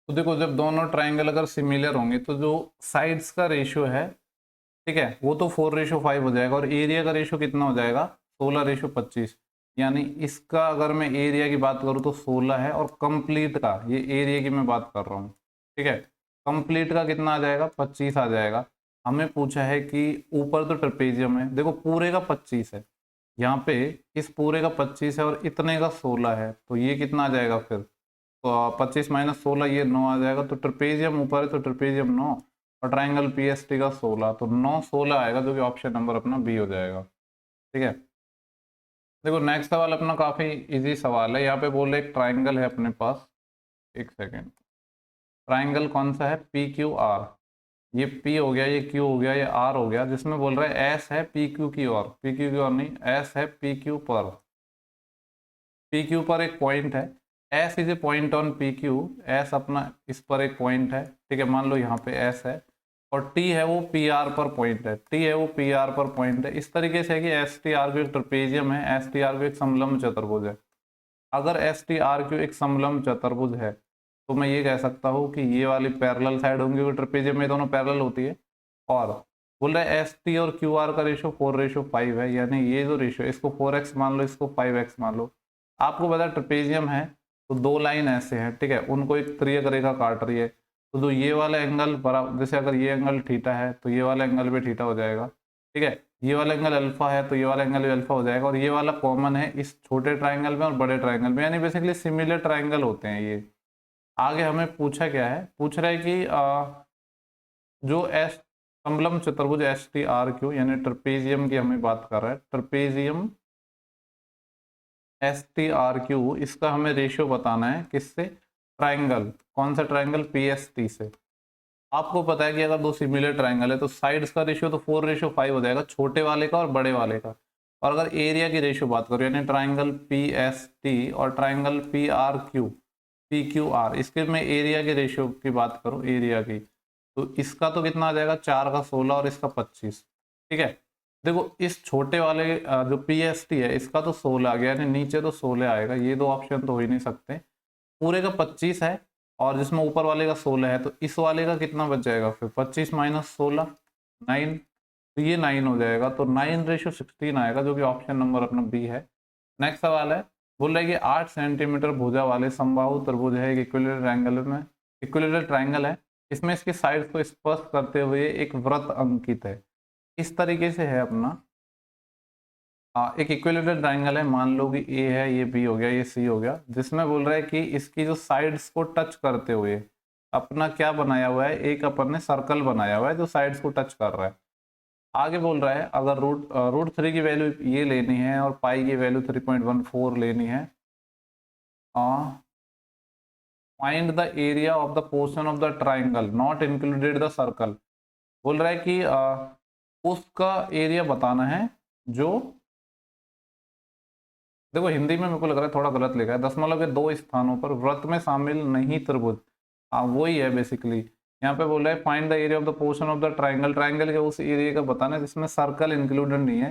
तो देखो जब दोनों ट्राइंगल अगर सिमिलर होंगे तो जो साइड्स का रेशियो है, ठीक है, वो तो 4:5 हो जाएगा, और एरिया का रेशियो कितना हो जाएगा, 16:25। यानी इसका अगर मैं एरिया की बात करूँ तो 16 है, और कंप्लीट का, ये एरिया की मैं बात कर रहा हूँ, ठीक है, कंप्लीट का कितना आ जाएगा, 25 आ जाएगा। हमें पूछा है कि ऊपर तो ट्रेपेजियम है, देखो पूरे का 25 है, यहाँ पे इस पूरे का 25 है और इतने का 16 है, तो ये कितना आ जाएगा फिर, तो 25 - 16 ये 9 आ जाएगा। तो ट्रेपेजियम ऊपर है तो ट्रेपेजियम 9, और ट्राइंगल पीएसटी का 16, तो 9 16 आएगा, जो कि ऑप्शन नंबर अपना बी हो जाएगा। ठीक है, देखो नेक्स्ट सवाल अपना काफी इजी सवाल है। यहाँ पे बोल रहे एक ट्राइंगल है अपने पास, एक सेकेंड, ट्राइंगल कौन सा है, पी क्यू आर, ये P हो गया, ये Q हो गया, ये R हो गया, जिसमें बोल रहा है S है PQ की ओर, PQ की ओर नहीं, S है PQ पर, PQ पर एक पॉइंट है, S is a point on PQ, S अपना इस पर एक पॉइंट है, ठीक है, मान लो यहाँ पे S है, और T है वो PR पर पॉइंट है, T है वो PR पर पॉइंट है। इस तरीके से है कि STR एक ट्रेपेजियम है, STR एक समलंब चतुर्भुज है। अगर STR एक समलंब चतुर्भुज है तो मैं ये कह सकता हूँ कि ये वाली पैरेलल साइड होंगी, क्योंकि ट्रेपेजियम में दोनों पैरेलल होती है। और बोल रहा है एस टी और क्यू आर का रेशो 4:5 है, यानी ये जो रेशो, इसको 4x मान लो, इसको 5x मान लो। आपको पता है ट्रेपेजियम है तो दो लाइन ऐसे हैं, ठीक है, उनको एक त्रियक रेखा काट रही है, तो जो ये वाला एंगल बराबर, जैसे अगर ये एंगल थीटा है तो ये वाला एंगल भी थीटा हो जाएगा, ठीक है, ये वाला एंगल अल्फा है तो ये वाला एंगल भी अल्फा हो जाएगा, और ये वाला कॉमन है इस छोटे ट्राइंगल में और बड़े ट्राइंगल में, यानी बेसिकली सिमिलर ट्राइंगल होते हैं ये। आगे हमें पूछा क्या है, पूछ रहा है कि जो एस समलंब चतुर्भुज STRQ यानी ट्रपेजियम की हमें बात कर रहा है, ट्रपेजियम STRQ, इसका हमें रेशियो बताना है किससे, ट्राइंगल, कौन सा ट्राइंगल, PST से। आपको पता है कि अगर दो सिमिलर ट्राइंगल है तो साइड्स का रेशियो तो 4:5 हो जाएगा, छोटे वाले का और बड़े वाले का। और अगर एरिया की रेशियो बात करो, यानी ट्राइंगल PST और ट्राइंगल PQR, इसके में एरिया के रेशियो की बात करो, एरिया की, तो इसका तो कितना आ जाएगा, 4 का 16 और इसका 25, ठीक है। देखो इस छोटे वाले जो PST है इसका तो 16 आ गया, यानी नीचे तो 16 आएगा, ये दो ऑप्शन तो हो ही नहीं सकते। पूरे का 25 है और जिसमें ऊपर वाले का 16 है, तो इस वाले का कितना बच जाएगा फिर, 25 - 16 9, तो ये 9 हो जाएगा, तो 9:16 आएगा, जो कि ऑप्शन नंबर अपना बी है। नेक्स्ट सवाल है, बोल रहा है कि 8 सेंटीमीटर भुजा वाले समबाहु त्रिभुज है, एक इक्विलेटरल ट्राइंगल है, इसमें इसके साइड को स्पर्श करते हुए एक वृत्त अंकित है। इस तरीके से है अपना एक इक्विलेटरल ट्राइंगल है, मान लो कि ए है, ये बी हो गया, ये सी हो गया, जिसमें बोल रहा है कि इसकी जो साइड्स को टच करते हुए अपना क्या बनाया हुआ है, एक अपन ने सर्कल बनाया हुआ है जो साइड्स को टच कर रहा है। आगे बोल रहा है अगर रूट 3 की वैल्यू ये लेनी है और पाई की वैल्यू 3.14 लेनी है, find the area of the portion of the triangle not included the circle. बोल रहा है कि उसका एरिया बताना है जो, देखो हिंदी में मेरे को लग रहा है थोड़ा गलत लिखा है, दशमलव के 2 स्थानों पर वृत्त में शामिल नहीं त्रिभुज, हाँ वही है बेसिकली। यहाँ पे बोल रहा है find the area of the portion of the triangle, triangle के उस एरिया का बताना है जिसमें सर्कल इंक्लूडेड नहीं है।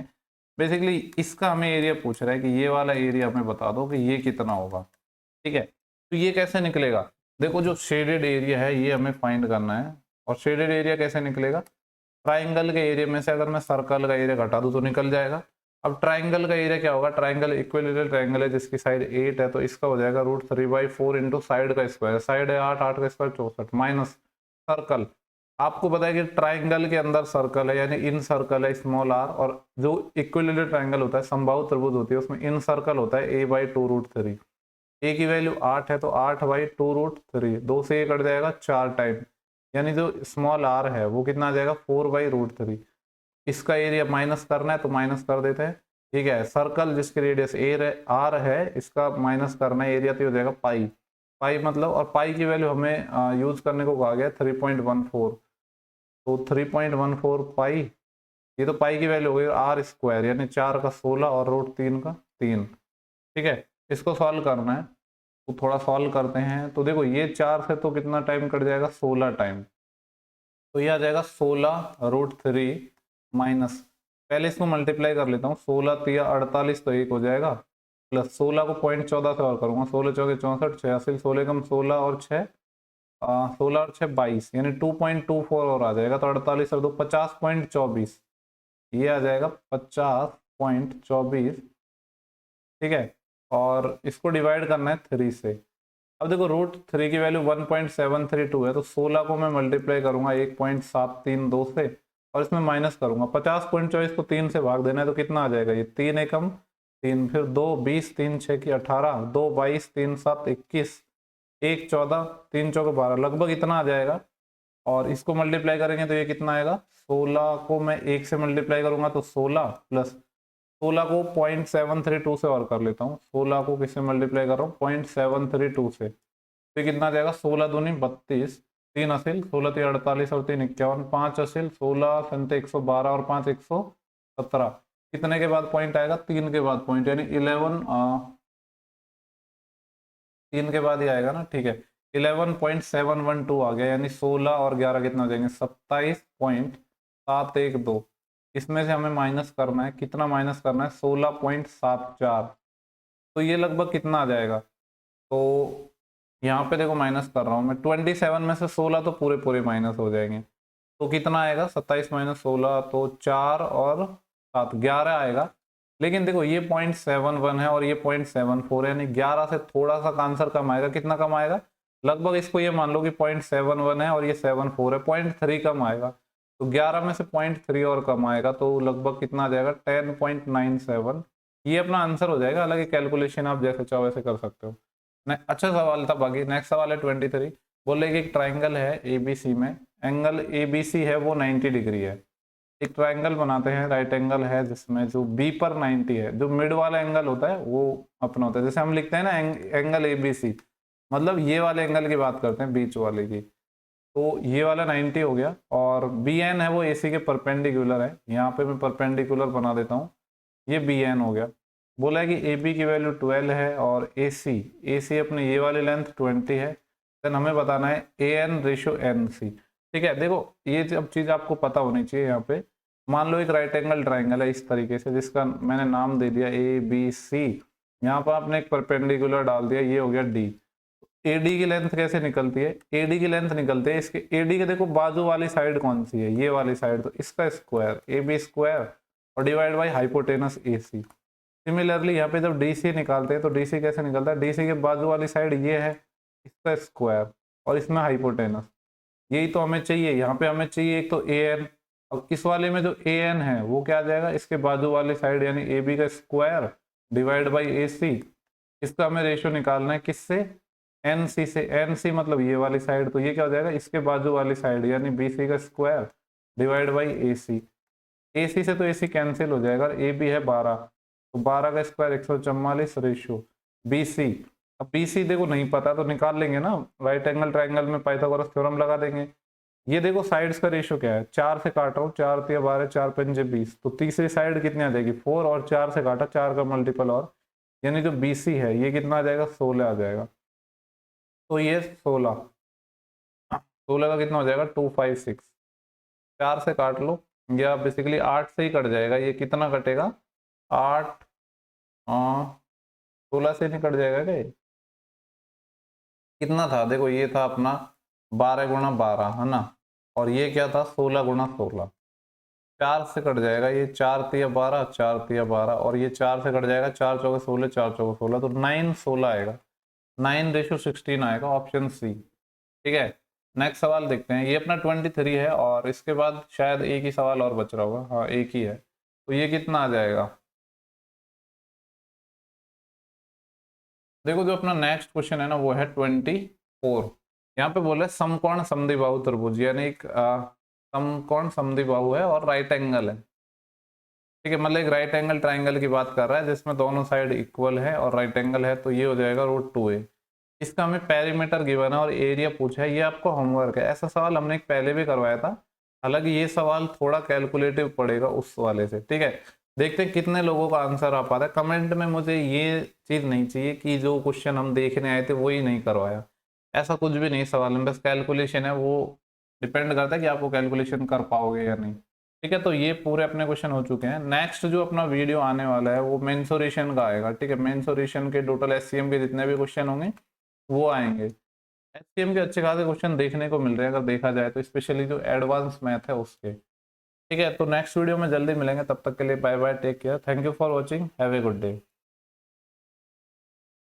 बेसिकली इसका हमें एरिया पूछ रहा है कि ये वाला एरिया हमें बता दो कि ये कितना होगा, ठीक है। तो ये कैसे निकलेगा, देखो जो शेडेड एरिया है ये हमें फाइंड करना है, और शेडेड एरिया कैसे निकलेगा, ट्राइंगल के एरिया में से अगर मैं सर्कल का एरिया घटा दूं तो निकल जाएगा। अब ट्राइंगल का एरिया क्या होगा, ट्राइंगल इक्विलेटरल ट्राइंगल है जिसकी साइड 8 है, तो इसका हो जाएगा √3/4 इंटू साइड का स्क्वायर, साइड है 8, 8 का स्क्वायर 64 माइनस सर्कल। आपको पता है कि ट्राइंगल के अंदर सर्कल है, यानी इन सर्कल है स्मॉल r, और जो इक्विलेटरल ट्राइंगल होता है, समबाहु त्रिभुज होती है, उसमें इन सर्कल होता है a/2√3। ए की वैल्यू 8 है तो 8/2√3, 2 से ये कट जाएगा 4 टाइम, यानी जो स्मॉल r है वो कितना आ जाएगा 4/√3। इसका एरिया माइनस करना है तो माइनस कर देते हैं, ठीक है। सर्कल जिसकी रेडियस r है इसका माइनस करना है, एरिया तो हो जाएगा पाई, पाई मतलब, और पाई की वैल्यू हमें यूज करने को कहा गया 3.14, तो 3.14 पाई, ये तो पाई की वैल्यू हो गई r², यानी 4 का 16 और √3 का 3, ठीक है। इसको सॉल्व करना है तो थोड़ा सॉल्व करते हैं, तो देखो ये 4 से तो कितना टाइम कट जाएगा, 16 टाइम, तो ये आ जाएगा 16√3 माइनस, पहले इसको मल्टीप्लाई कर लेता हूँ, 16×3 = 48 तो 1 हो जाएगा, प्लस 16 को 0.14 से और करूंगा, 16 चौके 64, 86, 16 कम 16 और 6 16 और 6 22, यानी 2.24 और आ जाएगा, तो 48 और 2 50.24, ये आ जाएगा 50.24। ठीक है, और इसको डिवाइड करना है 3 से। अब देखो √3 की वैल्यू 1.732 है, तो 16 को मैं मल्टीप्लाई करूंगा 1.732 से, और इसमें माइनस करूंगा, 50.24 को 3 से भाग देना है, तो कितना आ जाएगा, ये 3 एकम 3, फिर 2 20, 3 6 की 18, 2 22, 3 7 21, 1 14, 3 चौके 12, लगभग इतना आ जाएगा। और इसको मल्टीप्लाई करेंगे तो ये कितना आएगा, 16 को मैं 1 से मल्टीप्लाई करूंगा तो 16, प्लस 16 को 0.732 से और कर लेता हूँ, 16 को किससे मल्टीप्लाई कर रहा हूँ, 0.732 से, तो ये कितना आ जाएगा, 16 दूनी 32, 3 असिल 16 3 48 और 3 51, 5 असिल 16 संते 112 और 5 117, कितने के बाद पॉइंट आएगा, 3 के बाद पॉइंट, यानी 11 3 के बाद ही आएगा ना, ठीक है, 11.712 आ गया, यानी 16 और 11 कितना हो जाएंगे, 27.712। इसमें से हमें माइनस करना है, कितना माइनस करना है, 16.74, तो ये लगभग कितना आ जाएगा, तो यहाँ पे देखो माइनस कर रहा हूँ मैं, 27 में से 16 तो पूरे पूरे माइनस हो जाएंगे, तो कितना आएगा, 27 माइनस 16, तो 4 और 7 11 आएगा। लेकिन देखो ये 0.71 है और ये 0.74 है, यानी 11 से थोड़ा सा आंसर कम आएगा, कितना कम आएगा, लगभग इसको ये मान लो कि 0.71 है और ये 74 है, 0.3 कम आएगा, तो 11 में से 0.3 और कम आएगा, तो लगभग कितना आ जाएगा, 10.97। ये अपना आंसर हो जाएगा, हालांकि कैलकुलेशन आप जैसे चाहो वैसे कर सकते हो। अच्छा सवाल था, बाकी नेक्स्ट सवाल है 23। बोले कि एक ट्राइंगल है एबीसी में, एंगल एबीसी है वो 90 डिग्री है। एक ट्राइंगल बनाते हैं, राइट एंगल है जिसमें जो बी पर 90 है, जो मिड वाला एंगल होता है वो अपना होता है, जैसे हम लिखते हैं ना एंगल एबीसी, मतलब ये वाले एंगल की बात करते हैं, बीच वाले की, तो ये वाला 90 हो गया, और बी एन है वो ए सी के परपेंडिकुलर है, यहाँ पे मैं परपेंडिकुलर बना देता हूँ, ये बी एन हो गया। बोला है कि ए बी की वैल्यू 12 है और ए सी अपने ये वाली लेंथ 20 है, देन हमें बताना है A N ratio N C. ठीक है, देखो ये सब चीज़ आपको पता होनी चाहिए। यहाँ पे मान लो एक राइट एंगल ट्राइंगल है इस तरीके से, जिसका मैंने नाम दे दिया ए बी सी, यहाँ पर आपने एक परपेंडिकुलर डाल दिया, ये हो गया डी। एडी की लेंथ कैसे निकलती है, एडी की लेंथ निकलती है इसके, एडी के देखो बाजू वाली साइड कौन सी है, ये वाली साइड, तो इसका स्क्वायर ए बी स्क्वायर और divide by hypotenuse A C. Similarly यहाँ पे जब डी सी निकालते हैं तो डी सी कैसे निकलता है, डी सी के बाजू वाली साइड ये है, इसका स्क्वायर और इसमें हाइपोटेनस, यही तो हमें चाहिए। यहाँ पे हमें चाहिए एक तो ए एन, अब इस वाले में जो ए एन है वो क्या आ जाएगा, इसके बाजू वाली साइड यानी ए बी का स्क्वायर डिवाइड बाई ए सी, इसका हमें रेशियो निकालना है किससे, एन सी से, एन सी मतलब ये वाली साइड, तो ये क्या हो जाएगा, इसके बाजू वाली साइड यानी बी सी का स्क्वायर डिवाइड बाई ए सी। ए सी से तो ए सी कैंसिल हो जाएगा, ए बी है 12, तो 12 का स्क्वायर 144 रेशियो बी सी। अब बी सी देखो नहीं पता तो निकाल लेंगे ना, राइट एंगल ट्राइंगल में पाइथागोरस थ्योरम लगा देंगे। ये देखो साइड्स का रेशियो क्या है, 4 से काट रहा हूँ, 4 3 12, 4 5 20, तो तीसरी साइड कितनी आ जाएगी 4, और 4 से काटा 4 का मल्टीपल, और यानी जो बी सी है ये कितना आ जाएगा 16 आ जाएगा, तो ये 16 का कितना हो जाएगा 256, 4 से काट लो, या बेसिकली 8 से ही कट जाएगा, ये कितना कटेगा 8 16 से नहीं कट जाएगा क्या, कितना था देखो, ये था अपना 12 × 12 है ना, और ये क्या था 16 × 16, 4 से कट जाएगा, ये 4 तिया 12, 4 तिया 12, और ये 4 से कट जाएगा, 4 चौके 16, 4 चौके 16, तो 9 16 आएगा, 9:16 आएगा, ऑप्शन सी। ठीक है, नेक्स्ट सवाल देखते हैं, ये अपना 23 है, और इसके बाद शायद एक ही सवाल और बच रहा होगा, हाँ एक ही है, तो ये कितना आ जाएगा, देखो जो अपना नेक्स्ट क्वेश्चन है ना वो है 24। यहाँ पे बोले समकोण समद्विबाहु त्रिभुज, यानी एक समकोण समद्विबाहु है और राइट एंगल है। ठीक है, मतलब एक राइट एंगल ट्राइंगल की बात कर रहा है जिसमें दोनों साइड इक्वल है और राइट एंगल है, तो ये हो जाएगा √2a। इसका हमें पेरीमीटर गिवन है और एरिया पूछा है, ये आपको होमवर्क है। ऐसा सवाल हमने एक पहले भी करवाया था, हालांकि ये सवाल थोड़ा कैलकुलेटिव पड़ेगा उस वाले से। ठीक है, देखते हैं कितने लोगों का आंसर आ पाता है। कमेंट में मुझे ये चीज़ नहीं चाहिए कि जो क्वेश्चन हम देखने आए थे वही नहीं करवाया, ऐसा कुछ भी नहीं सवाल में, बस कैलकुलेशन है वो डिपेंड करता है कि आप वो कैलकुलेशन कर पाओगे या नहीं। ठीक है, तो ये पूरे अपने क्वेश्चन हो चुके हैं। नेक्स्ट जो अपना वीडियो आने वाला है वो मेंसुरेशन का आएगा। ठीक है, मेंसुरेशन के टोटल एचसीएम के जितने भी क्वेश्चन होंगे वो आएंगे। एचसीएम के अच्छे खासे क्वेश्चन देखने को मिल रहे हैं अगर देखा जाए तो, स्पेशली जो एडवांस मैथ है उसके। ठीक है, तो नेक्स्ट वीडियो में जल्दी मिलेंगे, तब तक के लिए bye bye, take care, thank you for watching, have a good day.